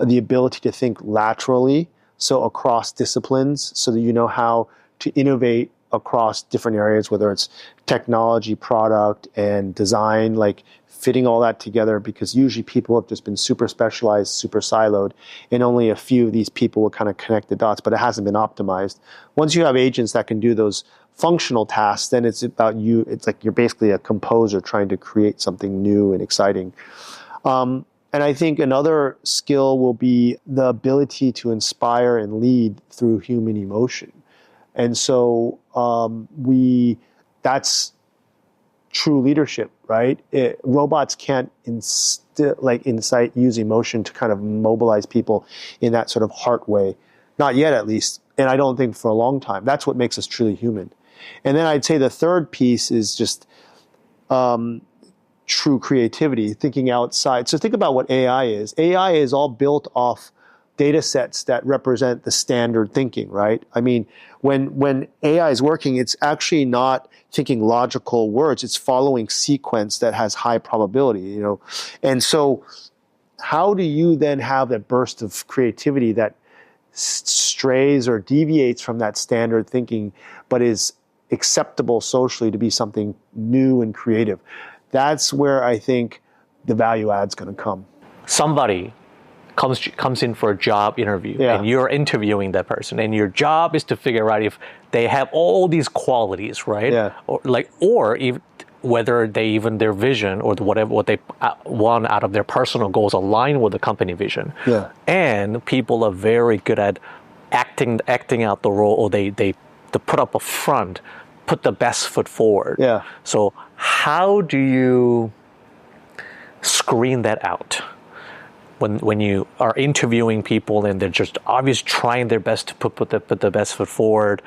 the ability to think laterally, so across disciplines, so that you know how to innovate across different areas, whether it's technology, product, and design, like fitting all that together, because usually people have just been super specialized, super siloed, and only a few of these people will kind of connect the dots, but it hasn't been optimized. Once you have agents that can do those functional tasks, then it's about you. It's like you're basically a composer trying to create something new and exciting. And I think another skill will be the ability to inspire and lead through human emotion. And so that's true leadership, right? Robots can't use emotion to kind of mobilize people in that sort of heart way. Not yet, at least. And I don't think for a long time. That's what makes us truly human. And then I'd say the third piece is just true creativity, thinking outside. So think about what AI is. AI is all built off data sets that represent the standard thinking, right? I mean, when AI is working, it's actually not thinking logical words. It's following sequence that has high probability, And so how do you then have that burst of creativity that strays or deviates from that standard thinking, but is acceptable socially to be something new and creative? That's where I think the value add's going to come. Somebody comes in for a job interview, Yeah. and you're interviewing that person, and your job is to figure out if they have all these qualities, right? Yeah. Or if, whether their vision or what they want out of their personal goals align with the company vision. Yeah. And people are very good at acting out the role, or they put up a front, put the best foot forward. Yeah. So how do you screen that out? when you are interviewing people and they're just obviously trying their best to put the best foot forward,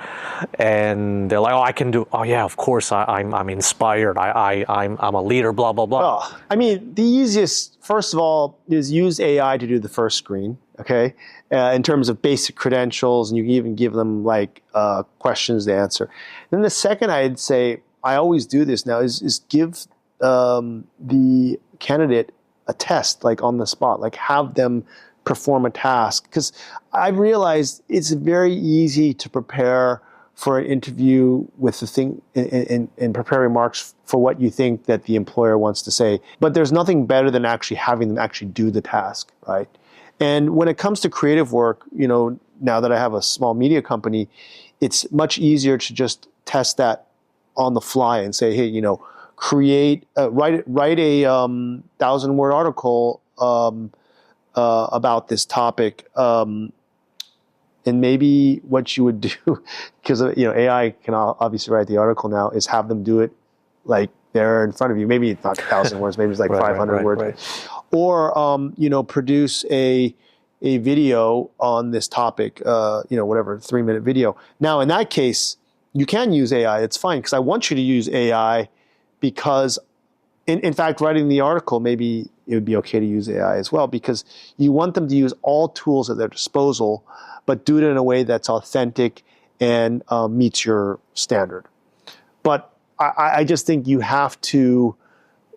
and they're like, oh, I can do, oh yeah, of course, I'm inspired, I'm a leader, blah blah blah. Well, I mean, the easiest, first of all, is use AI to do the first screen, okay? In terms of basic credentials, and you can even give them like questions to answer. Then the second, I'd say, I always do this now, is give the candidate a test, like on the spot, like have them perform a task. Because I realized it's very easy to prepare for an interview with the thing and prepare remarks for what you think that the employer wants to say. But there's nothing better than actually having them actually do the task, right? And when it comes to creative work, now that I have a small media company, it's much easier to just test that on the fly and say, hey, write a 1,000-word article about this topic, and maybe what you would do, because AI can obviously write the article now, is have them do it like there in front of you. Maybe it's not 1,000 words, maybe it's like 500 words, right. Or produce a video on this topic, whatever, 3-minute video. Now in that case, you can use AI. It's fine, because I want you to use AI. Because, in fact, writing the article, maybe it would be okay to use AI as well, because you want them to use all tools at their disposal, but do it in a way that's authentic and meets your standard. But I just think you have to,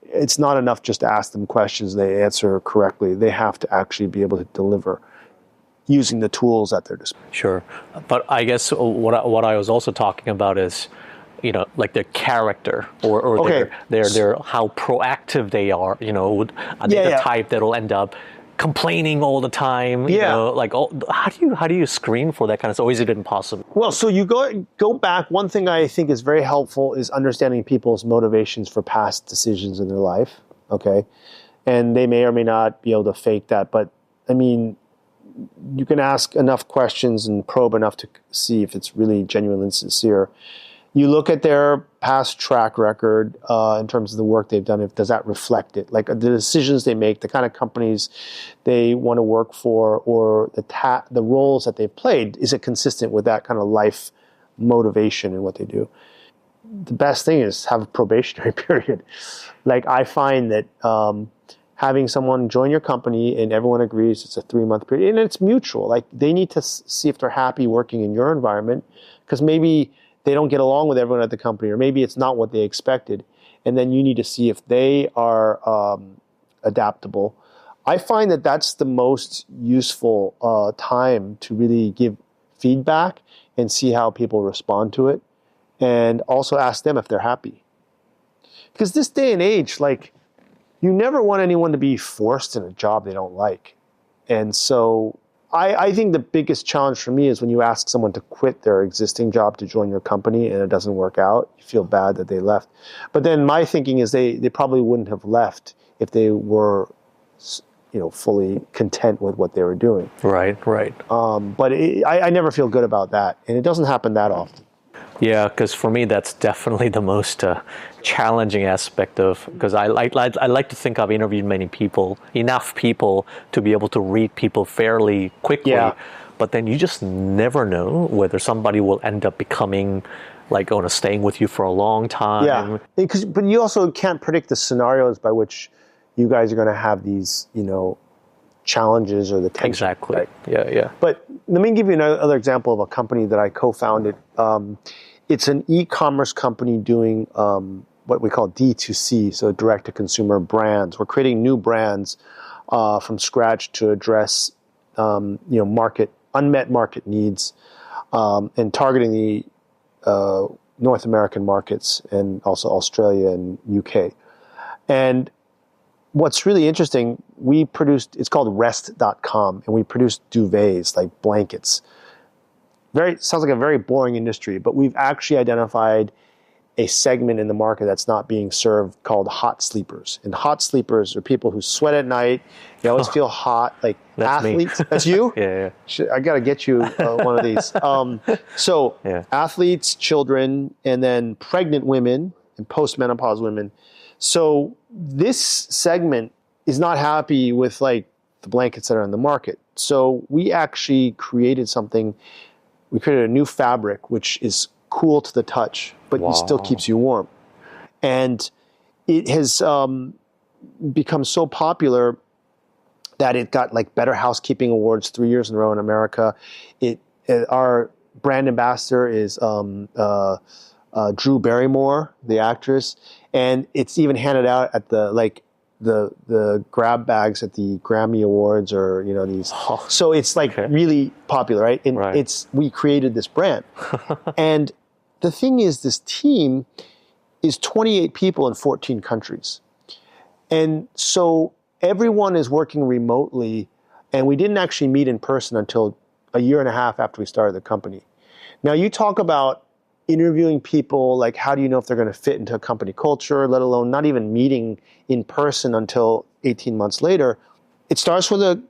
it's not enough just to ask them questions and they answer correctly. They have to actually be able to deliver using the tools at their disposal. Sure. But I guess what I was also talking about is, like their character or okay. their how proactive they are. Are they the type that'll end up complaining all the time? How do you screen for that kind of stuff? Or is it impossible? Well, so you go back. One thing I think is very helpful is understanding people's motivations for past decisions in their life. Okay, and they may or may not be able to fake that, but I mean, you can ask enough questions and probe enough to see if it's really genuine and sincere. You look at their past track record in terms of the work they've done. Does that reflect it? Like the decisions they make, the kind of companies they want to work for, or the roles that they've played, is it consistent with that kind of life motivation in what they do? The best thing is have a probationary period. Like I find that having someone join your company and everyone agrees it's a 3-month period, and it's mutual. Like they need to see if they're happy working in your environment, because maybe they don't get along with everyone at the company, or maybe it's not what they expected. And then you need to see if they are adaptable. I find that that's the most useful time to really give feedback and see how people respond to it. And also ask them if they're happy. Because this day and age, like, you never want anyone to be forced in a job they don't like. And so I think the biggest challenge for me is when you ask someone to quit their existing job to join your company and it doesn't work out, you feel bad that they left. But then my thinking is they probably wouldn't have left if they were, fully content with what they were doing. Right. But I never feel good about that, and it doesn't happen that often. Yeah, because for me that's definitely the most challenging aspect of, because I like to think I've interviewed enough people to be able to read people fairly quickly. Yeah. But then you just never know whether somebody will end up becoming staying with you for a long time. Yeah, but you also can't predict the scenarios by which you guys are going to have these, challenges or the tension. Exactly. Right? Yeah. But let me give you another example of a company that I co-founded. It's an e-commerce company doing what we call D2C, so direct-to-consumer brands. We're creating new brands from scratch to address unmet market needs, and targeting the North American markets and also Australia and UK. And what's really interesting, it's called rest.com, and we produced duvets, like blankets. Sounds like a very boring industry, but we've actually identified a segment in the market that's not being served called hot sleepers. And hot sleepers are people who sweat at night, they always feel hot, like that's athletes. Me. That's you? Yeah. I got to get you one of these. Athletes, children, and then pregnant women and postmenopause women. So this segment is not happy with the blankets that are in the market. So we actually created something. We created a new fabric, which is cool to the touch, but it still keeps you warm. And it has become so popular that it got like Better Housekeeping Awards 3 years in a row in America. Our brand ambassador is Drew Barrymore, the actress, and it's even handed out at the grab bags at the Grammy Awards, or these. So it's like really popular, right? And we created this brand, and the thing is, this team is 28 people in 14 countries, and so everyone is working remotely, and we didn't actually meet in person until a year and a half after we started the company. Now, you talk about interviewing people, like how do you know if they're going to fit into a company culture, let alone not even meeting in person until 18 months later. It starts with a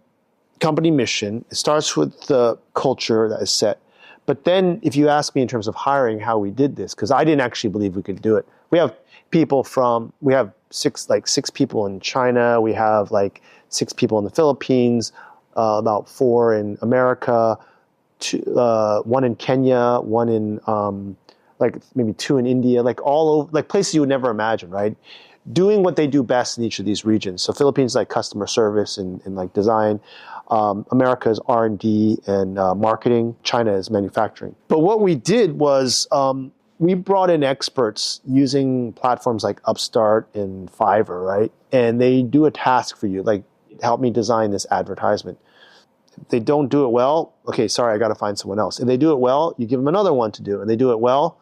company mission. It starts with the culture that is set. But then if you ask me in terms of hiring how we did this, because I didn't actually believe we could do it. We have six people in China. We have like 6 people in the Philippines, about 4 in America, 1 in Kenya, 1 in like maybe 2 in India, like all over, like places you would never imagine, right? Doing what they do best in each of these regions. So Philippines, like customer service and like design. America is R&D and marketing. China is manufacturing. But what we did was we brought in experts using platforms like Upstart and Fiverr, right? And they do a task for you, like help me design this advertisement. If they don't do it well, okay, sorry, I got to find someone else. If they do it well, you give them another one to do. And they do it well,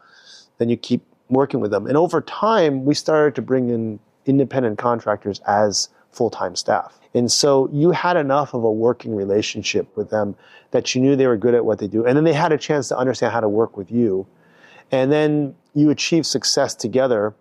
then you keep working with them. And over time, we started to bring in independent contractors as full-time staff. And so you had enough of a working relationship with them that you knew they were good at what they do. And then they had a chance to understand how to work with you. And then you achieve success together.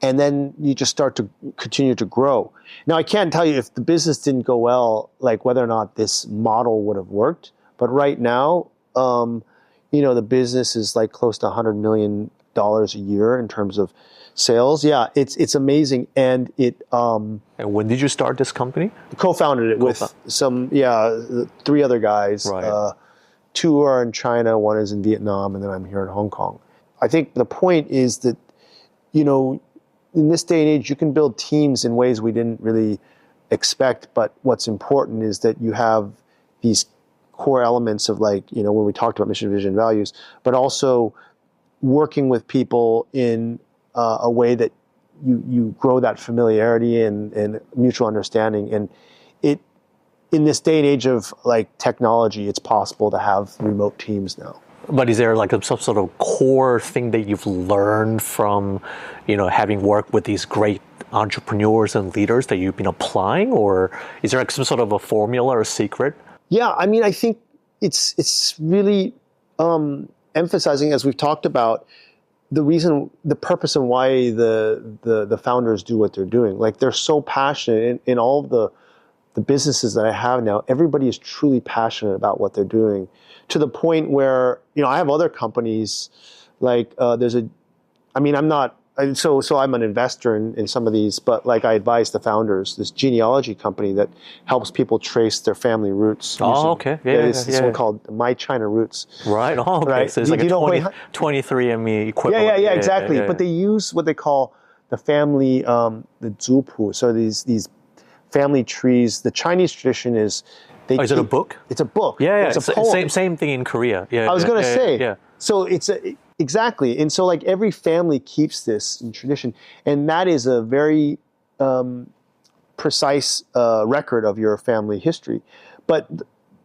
And then you just start to continue to grow. Now, I can't tell you if the business didn't go well, like whether or not this model would have worked. But right now, the business is like close to $100 million a year in terms of sales. Yeah, it's amazing. And And when did you start this company? Co-founded it with 3 other guys. Right. 2 are in China, 1 is in Vietnam, and then I'm here in Hong Kong. I think the point is that, in this day and age, you can build teams in ways we didn't really expect. But what's important is that you have these core elements of when we talked about mission, vision, values, but also working with people in a way that you grow that familiarity and mutual understanding. And in this day and age of technology, it's possible to have remote teams now. But is there some sort of core thing that you've learned from, having worked with these great entrepreneurs and leaders that you've been applying, or is there some sort of a formula or a secret? Yeah, I mean, I think it's really emphasizing, as we've talked about, the purpose and why the founders do what they're doing. Like, they're so passionate in all of the businesses that I have now. Everybody is truly passionate about what they're doing, to the point where, I have other companies, I'm an investor in some of these, but I advise the founders, this genealogy company that helps people trace their family roots. Oh, okay. This one called My China Roots. Right. Oh, okay. Right? So it's like a 23andMe equivalent. Yeah, exactly. But they use what they call the family, the zupu. So these family trees. The Chinese tradition is is it a book? It's a book. Yeah. It's a poem. Same thing in Korea. Yeah. I was going to say. Yeah. So it's exactly. And so every family keeps this in tradition. And that is a very precise record of your family history. But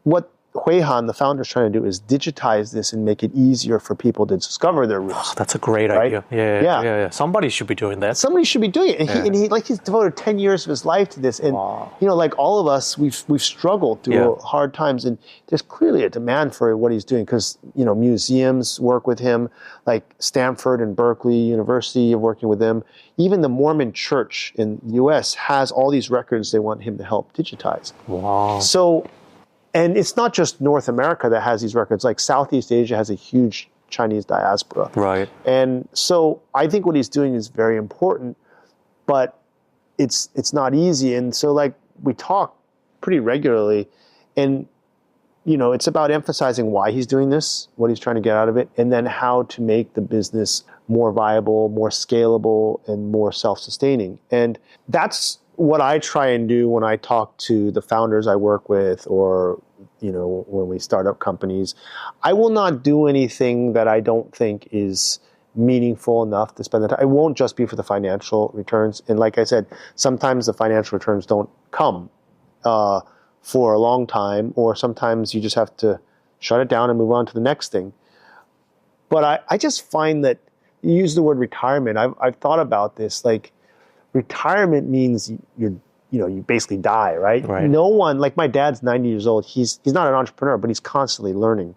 what Hui Han, the founder, is trying to do is digitize this and make it easier for people to discover their roots. Oh, that's a great idea. Yeah. Somebody should be doing that. Somebody should be doing it. And he's devoted 10 years of his life to this. And all of us, we've struggled through hard times. And there's clearly a demand for what he's doing, because museums work with him, like Stanford and Berkeley University are working with him. Even the Mormon Church in the U.S. has all these records they want him to help digitize. Wow. So. And it's not just North America that has these records. Like Southeast Asia has a huge Chinese diaspora. Right. And so I think what he's doing is very important, but it's not easy. And so we talk pretty regularly. And, it's about emphasizing why he's doing this, what he's trying to get out of it, and then how to make the business more viable, more scalable, and more self-sustaining. And that's what I try and do when I talk to the founders I work with, or, when we start up companies. I will not do anything that I don't think is meaningful enough to spend the time. It won't just be for the financial returns. And like I said, sometimes the financial returns don't come for a long time, or sometimes you just have to shut it down and move on to the next thing. But I just find that you use the word retirement. I've thought about this. Like, retirement means you basically die, right? No one, like my dad's 90 years old. He's not an entrepreneur, but he's constantly learning.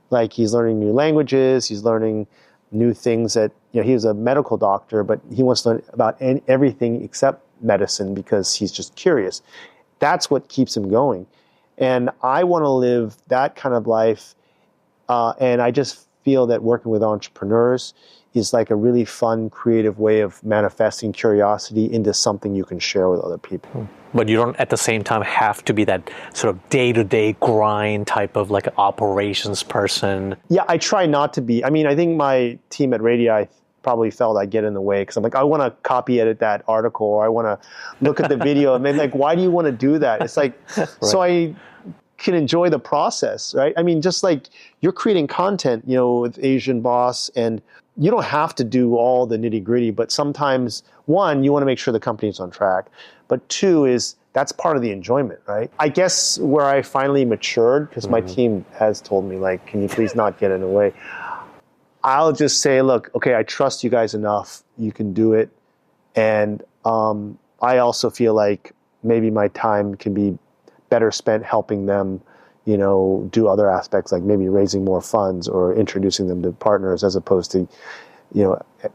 Like, he's learning new languages. He's learning new things that, he was a medical doctor, but he wants to learn about everything except medicine because he's just curious. That's what keeps him going. And I want to live that kind of life. And I just feel that working with entrepreneurs is like a really fun, creative way of manifesting curiosity into something you can share with other people. But you don't at the same time have to be that sort of day-to-day grind type of like operations person. Yeah, I try not to be. I mean, I think my team at RADII probably felt I get in the way because I'm like, I want to copy edit that article, or I want to look at the video. And they're like, why do you want to do that? It's like, so I can enjoy the process, right? I mean, just like you're creating content, with Asian Boss, and you don't have to do all the nitty gritty, but sometimes, one, you want to make sure the company's on track. But two is that's part of the enjoyment, right? I guess where I finally matured, because my team has told me, like, can you please not get in the way? I'll just say, look, okay, I trust you guys enough. You can do it. And I also feel like maybe my time can be better spent helping them, do other aspects, like maybe raising more funds or introducing them to partners, as opposed to,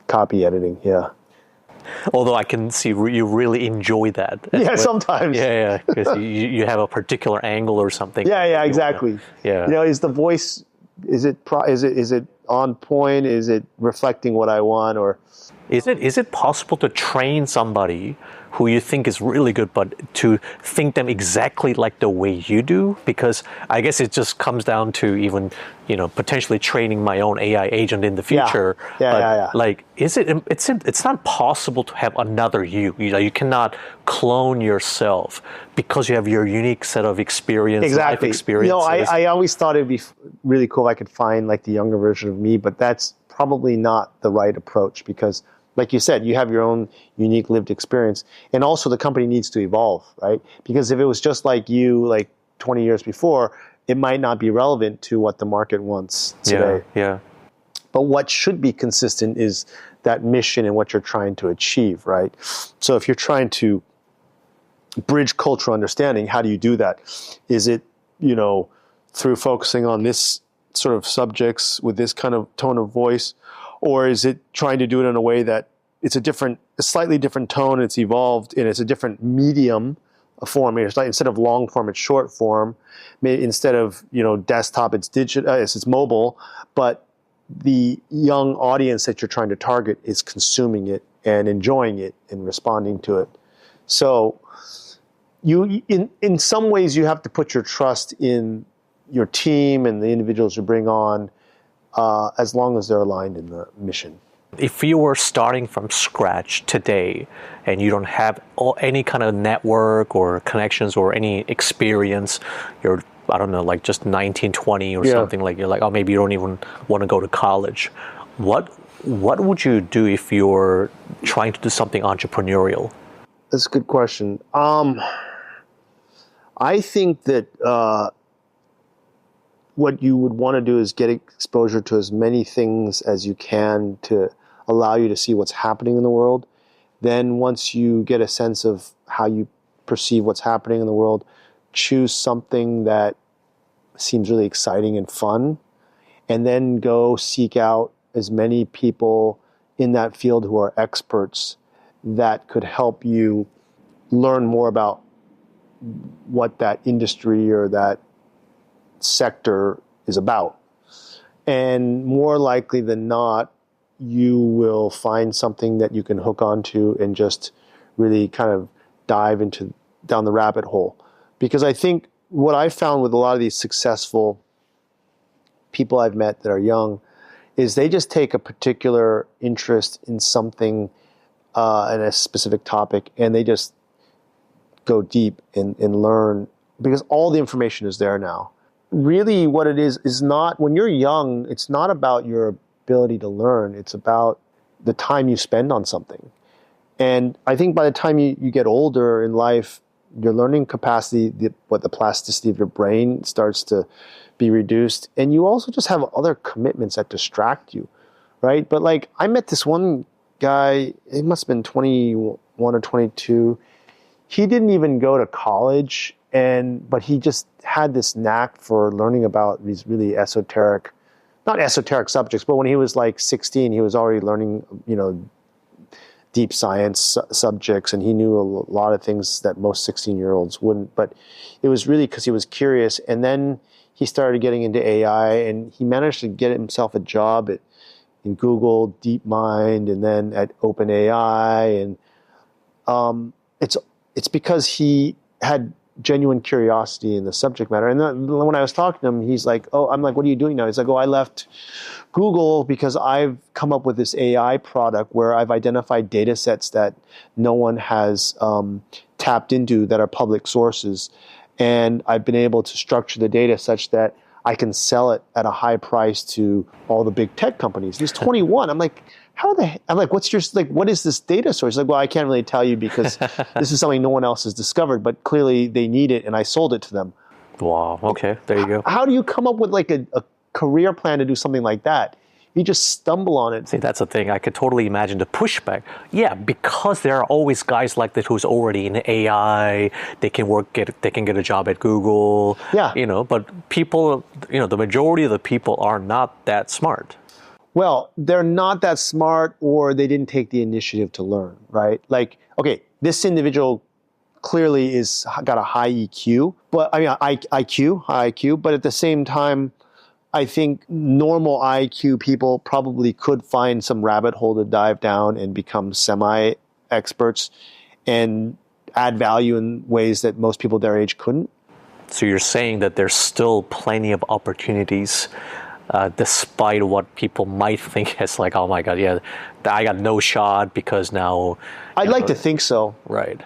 copy editing. Yeah. Although I can see you really enjoy that. Yeah, sometimes. Yeah, because you have a particular angle or something. Yeah, exactly. Yeah. Is the voice, is it on point? Is it reflecting what I want? Or is it possible to train somebody who you think is really good, but to think them exactly like the way you do? Because I guess it just comes down to even, potentially training my own AI agent in the future. Yeah. Like, it's not possible to have another you. You cannot clone yourself because you have your unique set of experience, life experiences. I always thought it'd be really cool if I could find like the younger version of me, but that's probably not the right approach because, like you said, you have your own unique lived experience. And also the company needs to evolve, right? Because if it was just like you, like 20 years before, it might not be relevant to what the market wants today. Yeah. But what should be consistent is that mission and what you're trying to achieve, right? So if you're trying to bridge cultural understanding, how do you do that? Is it, through focusing on this sort of subjects with this kind of tone of voice? Or is it trying to do it in a way that it's a slightly different tone, it's evolved, and it's a different medium, a form. It's like, instead of long form, it's short form. Maybe instead of desktop, it's digital, it's mobile. But the young audience that you're trying to target is consuming it and enjoying it and responding to it. So you, in some ways, you have to put your trust in your team and the individuals you bring on, as long as they're aligned in the mission. If you were starting from scratch today and you don't have any kind of network or connections or any experience, you're, I don't know, like just 19, 20 or something, like you're like, oh, maybe you don't even want to go to college. What would you do if you're trying to do something entrepreneurial? That's a good question. I think that what you would want to do is get exposure to as many things as you can to allow you to see what's happening in the world. Then once you get a sense of how you perceive what's happening in the world, choose something that seems really exciting and fun, and then go seek out as many people in that field who are experts that could help you learn more about what that industry or that sector is about. And more likely than not, you will find something that you can hook onto and just really kind of dive down the rabbit hole. Because I think what I found with a lot of these successful people I've met that are young is they just take a particular interest in something, in a specific topic, and they just go deep and learn, because all the information is there now. Really what it is not, when you're young, it's not about your ability to learn, it's about the time you spend on something. And I think by the time you get older in life, your learning capacity, the plasticity of your brain starts to be reduced. And you also just have other commitments that distract you, right? But like, I met this one guy, he must have been 21 or 22. He didn't even go to college, but he just had this knack for learning about these really esoteric, not esoteric subjects, but when he was like 16, he was already learning, deep science subjects, and he knew a lot of things that most 16-year-olds wouldn't. But it was really because he was curious. And then he started getting into AI, and he managed to get himself a job in Google, DeepMind, and then at OpenAI. And it's because he had genuine curiosity in the subject matter. And then when I was talking to him, he's like, I'm like, what are you doing now? He's like, I left Google because I've come up with this AI product where I've identified data sets that no one has tapped into that are public sources. And I've been able to structure the data such that I can sell it at a high price to all the big tech companies. He's 21. I'm like, what is this data source? He's like, well, I can't really tell you because this is something no one else has discovered, but clearly they need it and I sold it to them. Wow. Okay. There you go. How do you come up with like a career plan to do something like that? You just stumble on it. See, that's the thing. I could totally imagine the pushback. Yeah, because there are always guys like that who's already in AI. They can get a job at Google. Yeah. But people, the majority of the people are not that smart. Well, they're not that smart, or they didn't take the initiative to learn, right? Like, okay, this individual clearly got a high EQ, but high IQ, but at the same time, I think normal IQ people probably could find some rabbit hole to dive down and become semi-experts and add value in ways that most people their age couldn't. So you're saying that there's still plenty of opportunities despite what people might think as like, oh my God, yeah, I got no shot because now... I'd like to think so. Right.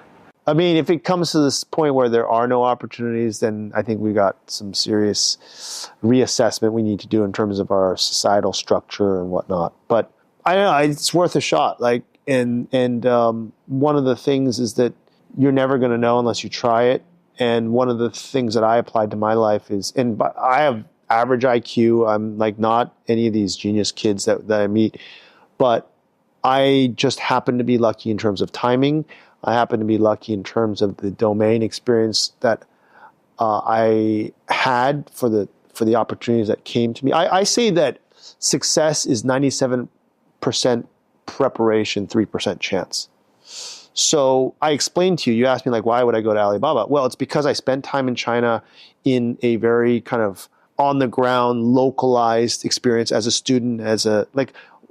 I mean, if it comes to this point where there are no opportunities, then I think we got some serious reassessment we need to do in terms of our societal structure and whatnot. But I don't know, it's worth a shot. Like, and one of the things is that you're never going to know unless you try it. And one of the things that I applied to my life is, and I have average IQ. I'm like not any of these genius kids that I meet, but I just happen to be lucky in terms of timing. I happen to be lucky in terms of the domain experience that I had for the opportunities that came to me. I say that success is 97% preparation, 3% chance. So I explained to you, you asked me like, why would I go to Alibaba? Well, it's because I spent time in China in a very kind of on the ground, localized experience as a student,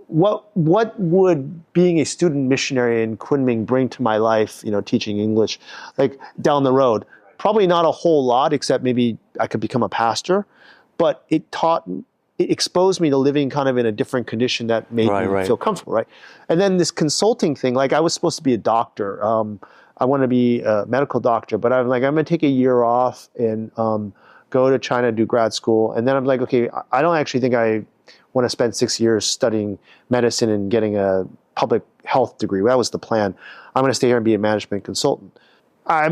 what would being a student missionary in Kunming bring to my life, teaching English, like down the road? Probably not a whole lot, except maybe I could become a pastor, but it exposed me to living kind of in a different condition that made me feel comfortable, right? And then this consulting thing, like I was supposed to be a doctor. I want to be a medical doctor, but I'm like, I'm going to take a year off and go to China, do grad school. And then I'm like, okay, I don't actually think I want to spend 6 years studying medicine and getting a public health degree. That was the plan. I'm going to stay here and be a management consultant. I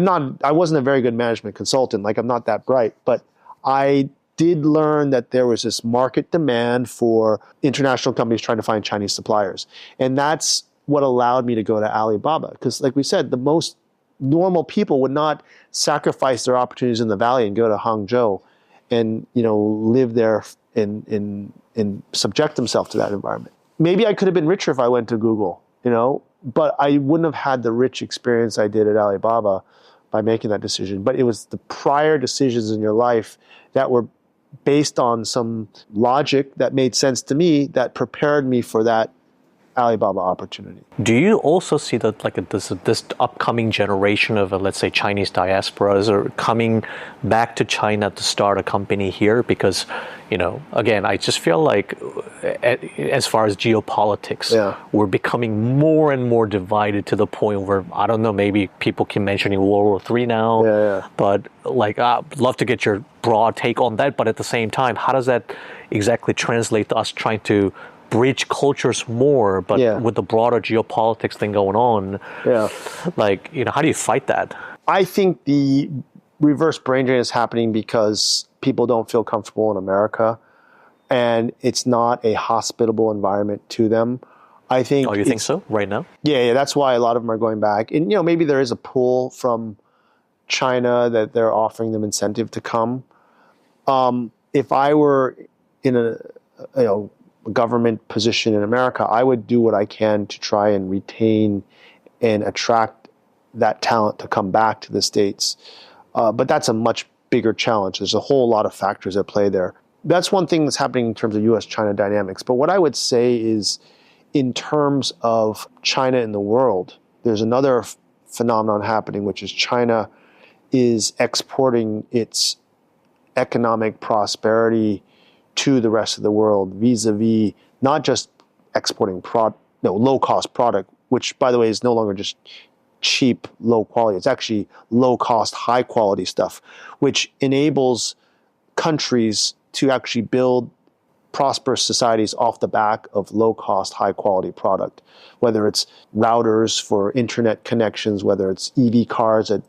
wasn't a very good management consultant. Like, I'm not that bright, but I did learn that there was this market demand for international companies trying to find Chinese suppliers. And that's what allowed me to go to Alibaba. Because like we said, the most normal people would not sacrifice their opportunities in the valley and go to Hangzhou and, live there and subject themselves to that environment. Maybe I could have been richer if I went to Google, but I wouldn't have had the rich experience I did at Alibaba by making that decision. But it was the prior decisions in your life that were based on some logic that made sense to me that prepared me for that Alibaba opportunity. Do you also see that this upcoming generation of, let's say, Chinese diasporas are coming back to China to start a company here? Because, again, I just feel like as far as geopolitics, we're becoming more and more divided to the point where, I don't know, maybe people keep mentioning World War III now, but I'd love to get your broad take on that. But at the same time, how does that exactly translate to us trying to bridge cultures more, but with the broader geopolitics thing going on, how do you fight that? I think the reverse brain drain is happening because people don't feel comfortable in America, and it's not a hospitable environment to them. I think. Oh, you think so? Right now? Yeah, that's why a lot of them are going back. And maybe there is a pull from China that they're offering them incentive to come. If I were in a government position in America, I would do what I can to try and retain and attract that talent to come back to the States. But that's a much bigger challenge. There's a whole lot of factors at play there. That's one thing that's happening in terms of U.S.-China dynamics. But what I would say is, in terms of China in the world, there's another phenomenon happening, which is China is exporting its economic prosperity to the rest of the world, vis-a-vis not just exporting low-cost product, which, by the way, is no longer just cheap, low quality. It's actually low-cost, high-quality stuff, which enables countries to actually build prosperous societies off the back of low-cost, high-quality product, whether it's routers for internet connections, whether it's EV cars that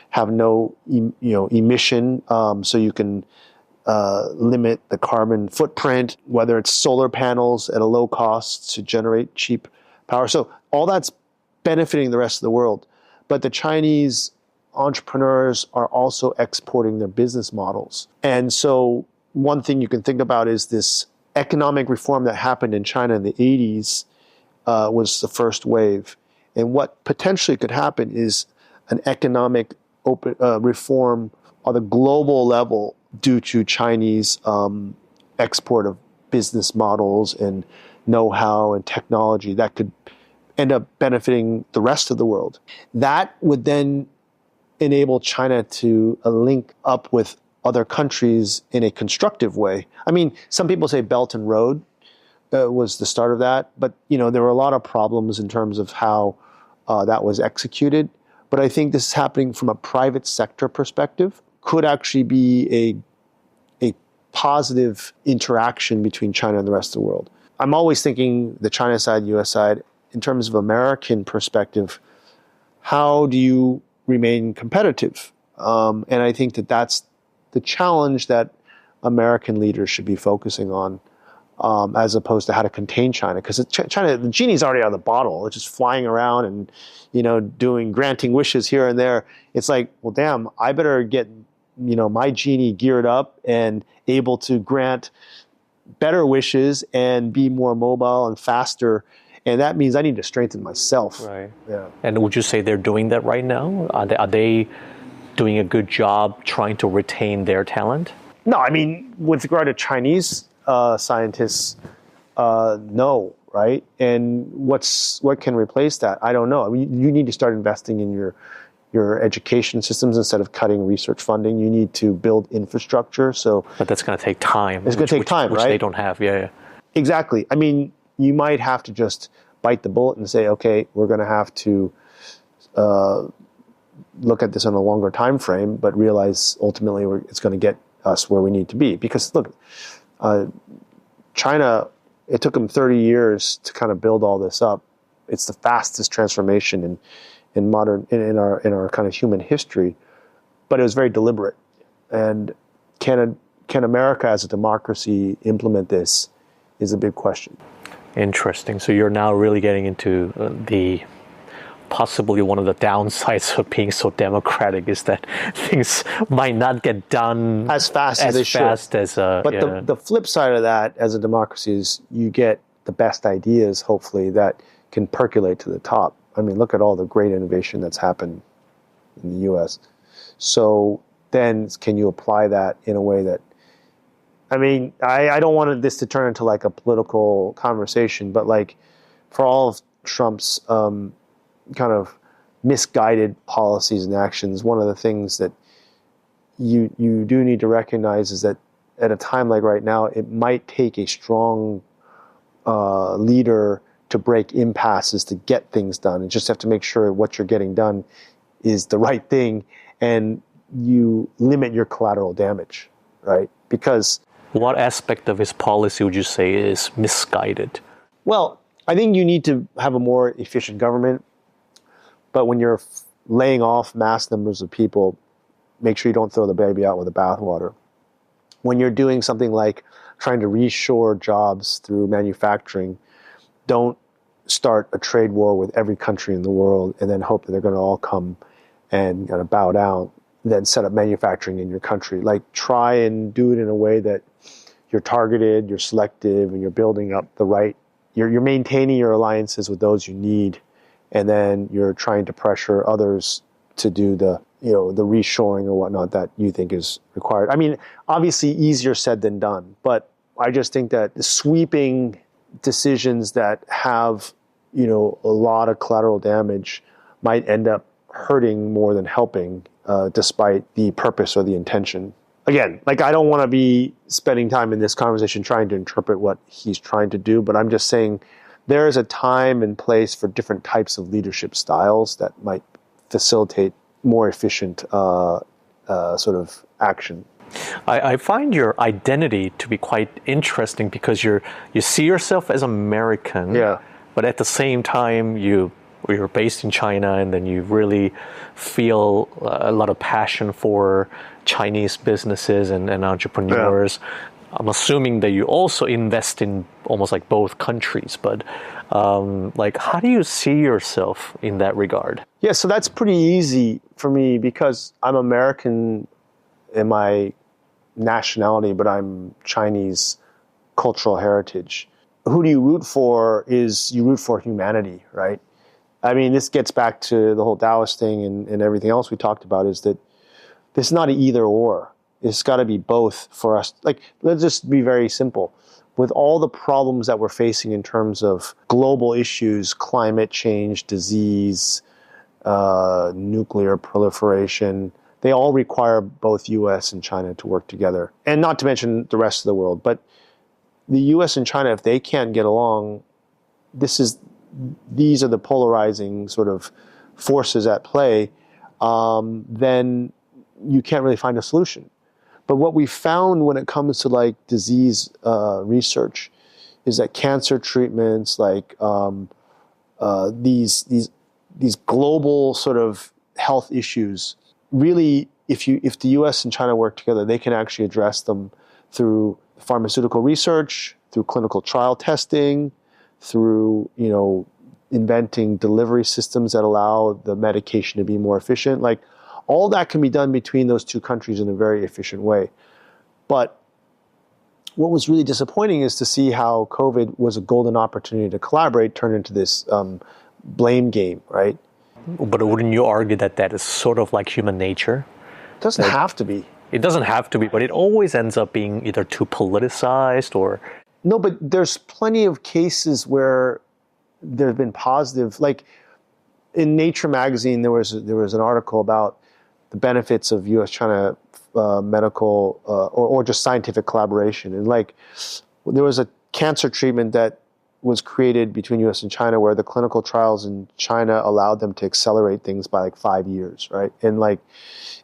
have no emission, so you can limit the carbon footprint, whether it's solar panels at a low cost to generate cheap power. So all that's benefiting the rest of the world. But the Chinese entrepreneurs are also exporting their business models. And so one thing you can think about is this economic reform that happened in China in the 80s was the first wave. And what potentially could happen is an economic reform on the global level due to Chinese export of business models and know-how and technology that could end up benefiting the rest of the world. That would then enable China to link up with other countries in a constructive way. I mean, some people say Belt and Road was the start of that, but there were a lot of problems in terms of how that was executed. But I think this is happening from a private sector perspective. Could actually be a positive interaction between China and the rest of the world. I'm always thinking the China side, US side, in terms of American perspective, how do you remain competitive? And I think that's the challenge that American leaders should be focusing on, as opposed to how to contain China. Because China, the genie's already out of the bottle. It's just flying around and, granting wishes here and there. It's like, well, damn, I better get, my genie geared up and able to grant better wishes and be more mobile and faster. And that means I need to strengthen myself. Right. Yeah. And would you say they're doing that right now? Are they doing a good job trying to retain their talent? No, I mean, with regard to Chinese scientists, no, right? And what can replace that? I don't know. I mean, you need to start investing in your education systems instead of cutting research funding. You need to build infrastructure. But that's going to take time. It's going to take time, which right? They don't have. Yeah. Exactly. I mean, you might have to just bite the bullet and say, okay, we're going to have to look at this on a longer time frame, but realize ultimately it's going to get us where we need to be. Because look, China, it took them 30 years to kind of build all this up. It's the fastest transformation in our kind of human history, but it was very deliberate. And can America as a democracy implement this is a big question. Interesting. So you're now really getting into the possibly one of the downsides of being so democratic is that things might not get done as fast as they should. But the flip side of that as a democracy is you get the best ideas, hopefully, that can percolate to the top. I mean, look at all the great innovation that's happened in the U.S. So then can you apply that in a way that, I mean, I don't want this to turn into like a political conversation, but like for all of Trump's kind of misguided policies and actions, one of the things that you do need to recognize is that at a time like right now, it might take a strong leader to break impasses to get things done. You just have to make sure what you're getting done is the right thing, and you limit your collateral damage, right? Because what aspect of his policy would you say is misguided? well, I think you need to have a more efficient government, but when you're laying off mass numbers of people, make sure you don't throw the baby out with the bathwater. When you're doing something like trying to reshore jobs through manufacturing, don't start a trade war with every country in the world and then hope that they're going to all come and kind of bow down, then set up manufacturing in your country. Like, try and do it in a way that you're targeted, you're selective, and you're building up the right, you're maintaining your alliances with those you need, and then you're trying to pressure others to do the reshoring or whatnot that you think is required. I mean, obviously easier said than done, but I just think that the sweeping decisions that have, a lot of collateral damage might end up hurting more than helping, despite the purpose or the intention. Again, like, I don't want to be spending time in this conversation trying to interpret what he's trying to do, but I'm just saying there is a time and place for different types of leadership styles that might facilitate more efficient sort of action. I find your identity to be quite interesting because you see yourself as American, but at the same time you're based in China, and then you really feel a lot of passion for Chinese businesses and entrepreneurs. Yeah. I'm assuming that you also invest in almost like both countries, but how do you see yourself in that regard? Yeah, so that's pretty easy for me because I'm American in my nationality, but I'm Chinese cultural heritage. Who do you root for is you root for humanity, right? I mean, this gets back to the whole Taoist thing and everything else we talked about, is that this is not an either or. It's got to be both for us. Like, let's just be very simple. With all the problems that we're facing in terms of global issues, climate change, disease, nuclear proliferation, they all require both U.S. and China to work together. And not to mention the rest of the world. But the U.S. and China, if they can't get along, these are the polarizing sort of forces at play, then you can't really find a solution. But what we found when it comes to like disease research is that cancer treatments, like these global sort of health issues, really, if the U.S. and China work together, they can actually address them through pharmaceutical research, through clinical trial testing, through inventing delivery systems that allow the medication to be more efficient. Like, all that can be done between those two countries in a very efficient way. But what was really disappointing is to see how COVID was a golden opportunity to collaborate turn into this blame game, right? But wouldn't you argue that is sort of like human nature? It doesn't have to be. It doesn't have to be, but it always ends up being either too politicized or... No, but there's plenty of cases where there have been positive, like in Nature magazine, there was an article about the benefits of U.S.-China medical or just scientific collaboration. And like, there was a cancer treatment that was created between U.S. and China where the clinical trials in China allowed them to accelerate things by like 5 years, right? And like,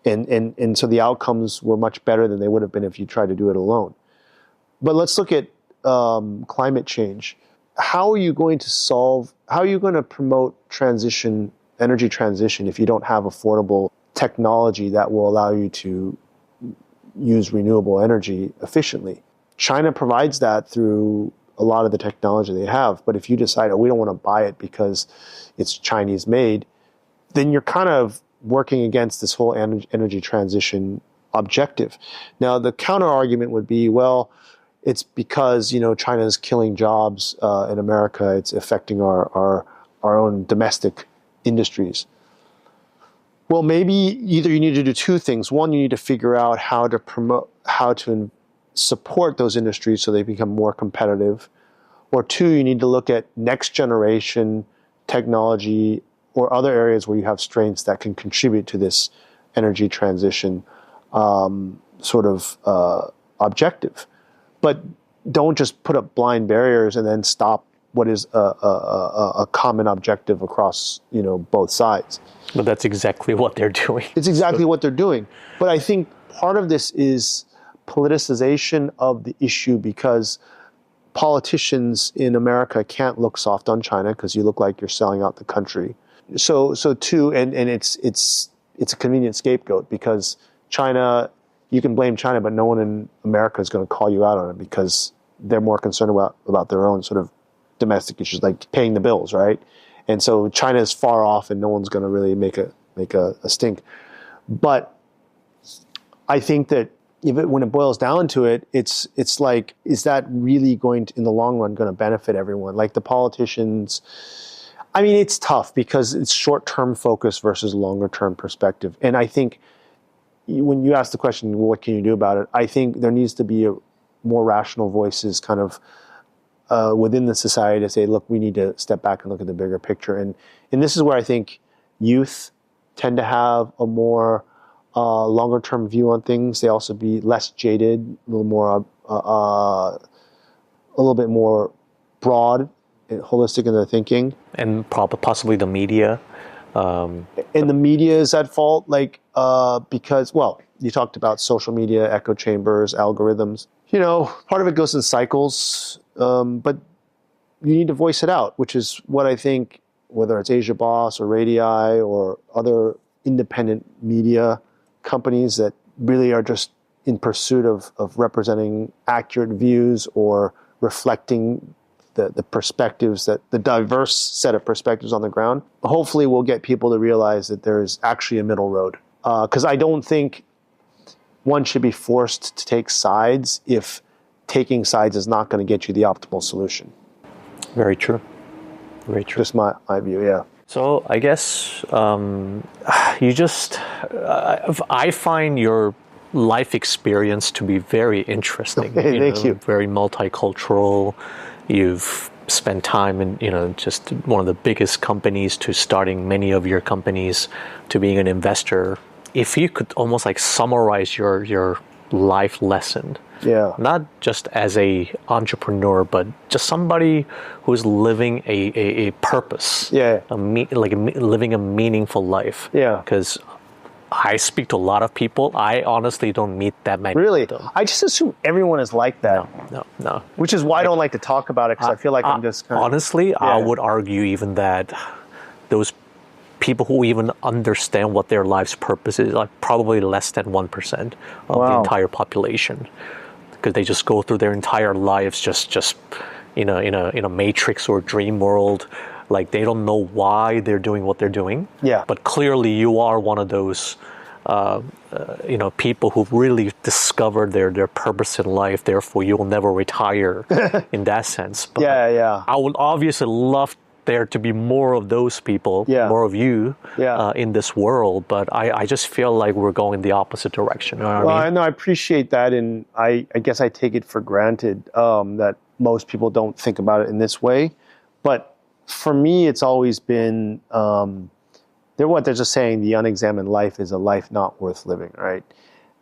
and so the outcomes were much better than they would have been if you tried to do it alone. But let's look at climate change. How are you going to promote energy transition if you don't have affordable technology that will allow you to use renewable energy efficiently? China provides that through a lot of the technology they have, but if you decide, we don't want to buy it because it's Chinese made, then you're kind of working against this whole energy transition objective. Now, the counter argument would be, well, it's because China is killing jobs in America. It's affecting our own domestic industries. Well, maybe either you need to do two things. One, you need to figure out how to support those industries so they become more competitive, or two, you need to look at next generation technology or other areas where you have strengths that can contribute to this energy transition objective. But don't just put up blind barriers and then stop what is a common objective across both sides. But that's exactly what they're doing. It's exactly what they're doing. But I think part of this is politicization of the issue, because politicians in America can't look soft on China because you look like you're selling out the country. So too, and it's a convenient scapegoat, because China, you can blame China, but no one in America is going to call you out on it because they're more concerned about their own sort of domestic issues, like paying the bills, right? And so China is far off, and no one's going to really make a stink. But I think that when it boils down to it, it's like, is that really going to, in the long run, going to benefit everyone? Like the politicians, I mean, it's tough because it's short-term focus versus longer-term perspective. And I think when you ask the question, well, what can you do about it? I think there needs to be more rational voices kind of within the society to say, look, we need to step back and look at the bigger picture. And this is where I think youth tend to have a more longer-term view on things. They also be less jaded, a little bit more broad and holistic in their thinking. And possibly the media. And the media is at fault, because, well, you talked about social media, echo chambers, algorithms. Part of it goes in cycles, but you need to voice it out, which is what I think, whether it's Asia Boss or RADII or other independent media companies that really are just in pursuit of representing accurate views or reflecting the perspectives, that the diverse set of perspectives on the ground. Hopefully we'll get people to realize that there's actually a middle road. Because I don't think one should be forced to take sides if taking sides is not going to get you the optimal solution. Very true. Very true. Just my view, yeah. So I guess I find your life experience to be very interesting. Thank you. Very multicultural. You've spent time in, just one of the biggest companies to starting many of your companies to being an investor. If you could almost summarize your life lesson, not just as a entrepreneur, but just somebody who's living a purpose, living a meaningful life. Yeah. Because I speak to a lot of people. I honestly don't meet that many. Really? Of them. I just assume everyone is like that. No. Which is why I don't like to talk about it, because I feel like I'm just kind of... Honestly, I would argue even that those people who even understand what their life's purpose is, probably less than 1% of the entire population, because they just go through their entire lives just in a matrix or dream world. They don't know why they're doing what they're doing. Yeah. But clearly, you are one of those people who really discovered their purpose in life. Therefore, you will never retire in that sense. But I would obviously love there to be more of those people, more of you in this world. But I just feel like we're going the opposite direction. You know what I mean? I appreciate that. And I guess I take it for granted that most people don't think about it in this way. But for me, it's always been, there's a saying, the unexamined life is a life not worth living, right?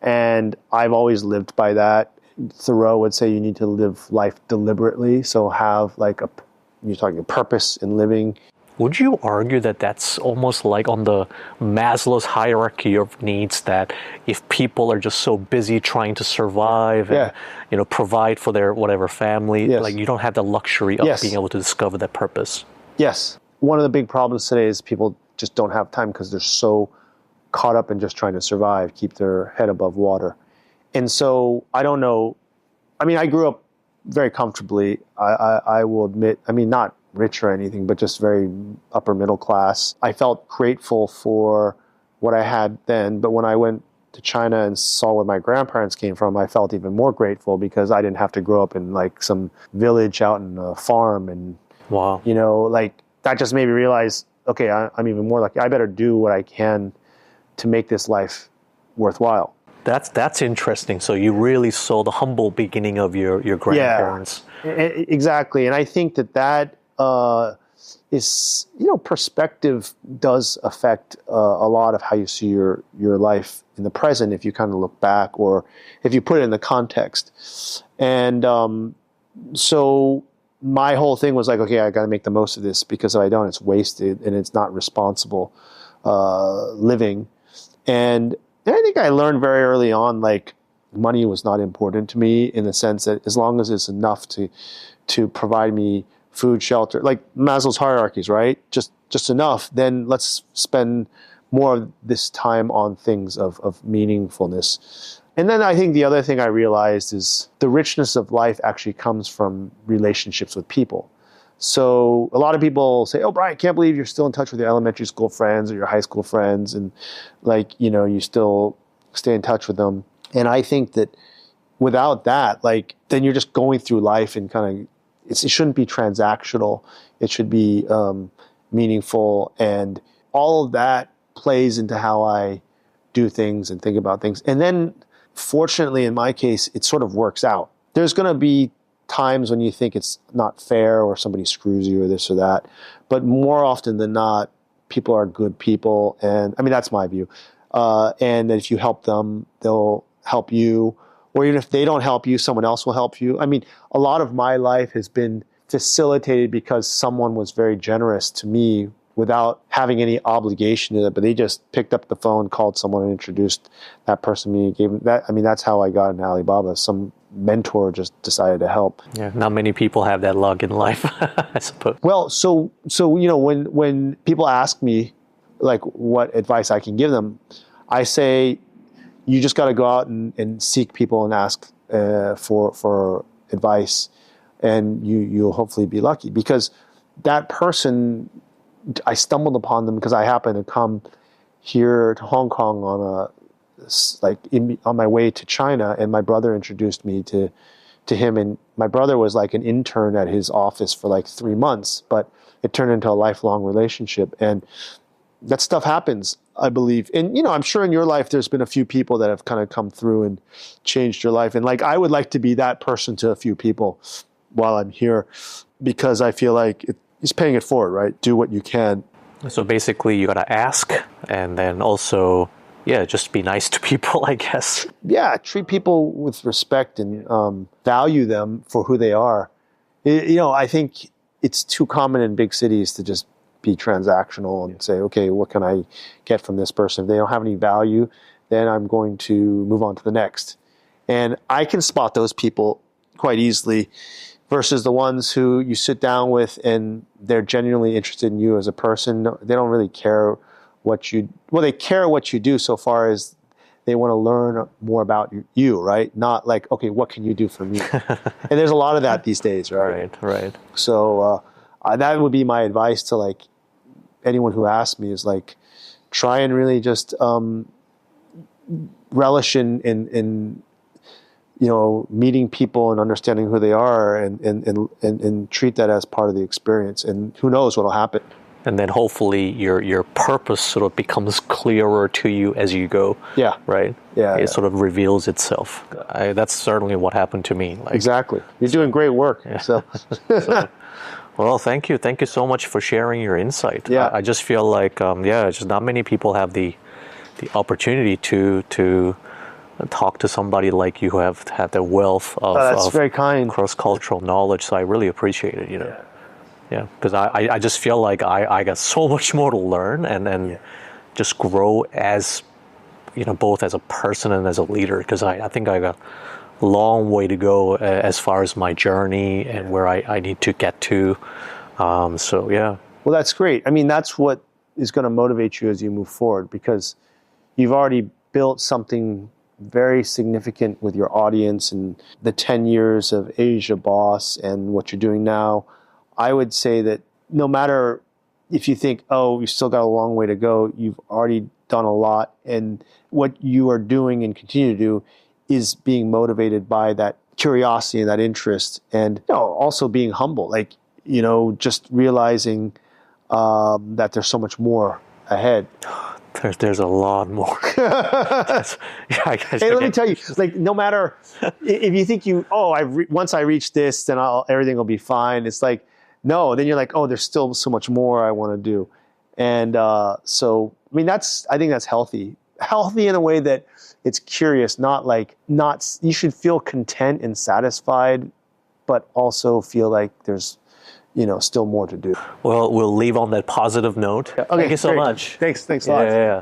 And I've always lived by that. Thoreau would say you need to live life deliberately, so have you're talking a purpose in living. Would you argue that that's almost like on the Maslow's hierarchy of needs, that if people are just so busy trying to survive and provide for their whatever family, you don't have the luxury of being able to discover that purpose? Yes. One of the big problems today is people just don't have time because they're so caught up in just trying to survive, keep their head above water. And so I don't know. I mean, I grew up very comfortably. I will admit, not rich or anything, but just very upper middle class. I felt grateful for what I had then, but when I went to China and saw where my grandparents came from, I felt even more grateful because I didn't have to grow up in some village out in a farm. And wow, that just made me realize, okay, I'm even more lucky. I better do what I can to make this life worthwhile. That's interesting. So you really saw the humble beginning of your grandparents. Exactly. And I think that is, perspective does affect a lot of how you see your life in the present if you kind of look back or if you put it in the context. And so my whole thing was like, okay, I got to make the most of this, because if I don't, it's wasted and it's not responsible living. And I think I learned very early on, like, money was not important to me, in the sense that as long as it's enough to provide me food, shelter, like Maslow's hierarchies, right? Just enough, then let's spend more of this time on things of meaningfulness. And then I think the other thing I realized is the richness of life actually comes from relationships with people. So a lot of people say, oh, Brian, I can't believe you're still in touch with your elementary school friends or your high school friends, and like, you still stay in touch with them. And I think that without that, like, then you're just going through life and kind of, it shouldn't be transactional. It should be meaningful. And all of that plays into how I do things and think about things. And then, fortunately, in my case, it sort of works out. There's going to be times when you think it's not fair or somebody screws you or this or that. But more often than not, people are good people. And I mean, that's my view. And that if you help them, they'll help you. Or even if they don't help you, someone else will help you. I mean, a lot of my life has been facilitated because someone was very generous to me without having any obligation to it, but they just picked up the phone, called someone, and introduced that person to me, gave them that. I mean, that's how I got into Alibaba. Some mentor just decided to help. Yeah, not many people have that luck in life, I suppose. Well, so when people ask me, like, what advice I can give them, I say, you just got to go out and seek people and ask for advice, and you'll hopefully be lucky. Because that person, I stumbled upon them because I happened to come here to Hong Kong on my way to China, and my brother introduced me to him. And my brother was like an intern at his office for like 3 months, but it turned into a lifelong relationship. And that stuff happens, I believe. And, I'm sure in your life, there's been a few people that have kind of come through and changed your life. And like, I would like to be that person to a few people while I'm here, because I feel like it's paying it forward, right? Do what you can. So basically, you got to ask, and then also, just be nice to people, I guess. Yeah, treat people with respect and value them for who they are. I think it's too common in big cities to just be transactional and say, okay, what can I get from this person? If they don't have any value, then I'm going to move on to the next. And I can spot those people quite easily, versus the ones who you sit down with and they're genuinely interested in you as a person. They don't really care they care what you do, so far as they want to learn more about you, right? Not like, okay, what can you do for me? And there's a lot of that these days, right? Right. So that would be my advice to like anyone who asks me, is like, try and really just relish in meeting people and understanding who they are, and treat that as part of the experience. And who knows what'll happen. And then hopefully your purpose sort of becomes clearer to you as you go. Yeah. Right? Yeah. It sort of reveals itself. That's certainly what happened to me. Exactly. You're doing great work. Yeah. So. Well, thank you. Thank you so much for sharing your insight. Yeah. I just feel like, just not many people have the opportunity to talk to somebody like you who have had the wealth of very kind. Cross-cultural knowledge. So I really appreciate it, Yeah, because I just feel like I got so much more to learn and just grow as, both as a person and as a leader, because I think I got a long way to go as far as my journey and where I need to get to. So, yeah. Well, that's great. I mean, that's what is going to motivate you as you move forward, because you've already built something very significant with your audience and the 10 years of Asia Boss and what you're doing now. I would say that no matter if you think, oh, you still got a long way to go, you've already done a lot. And what you are doing and continue to do is being motivated by that curiosity and that interest, and also being humble, like, just realizing that there's so much more ahead. There's a lot more. Hey, let me tell you, like, no matter if you think once I reach this, then everything will be fine. It's like, no, then you're like, oh, there's still so much more I want to do. And so, I mean, I think that's healthy. Healthy in a way that it's curious, you should feel content and satisfied, but also feel like there's, still more to do. Well, we'll leave on that positive note. Okay, Thank you so great. much. Thanks a lot. Yeah.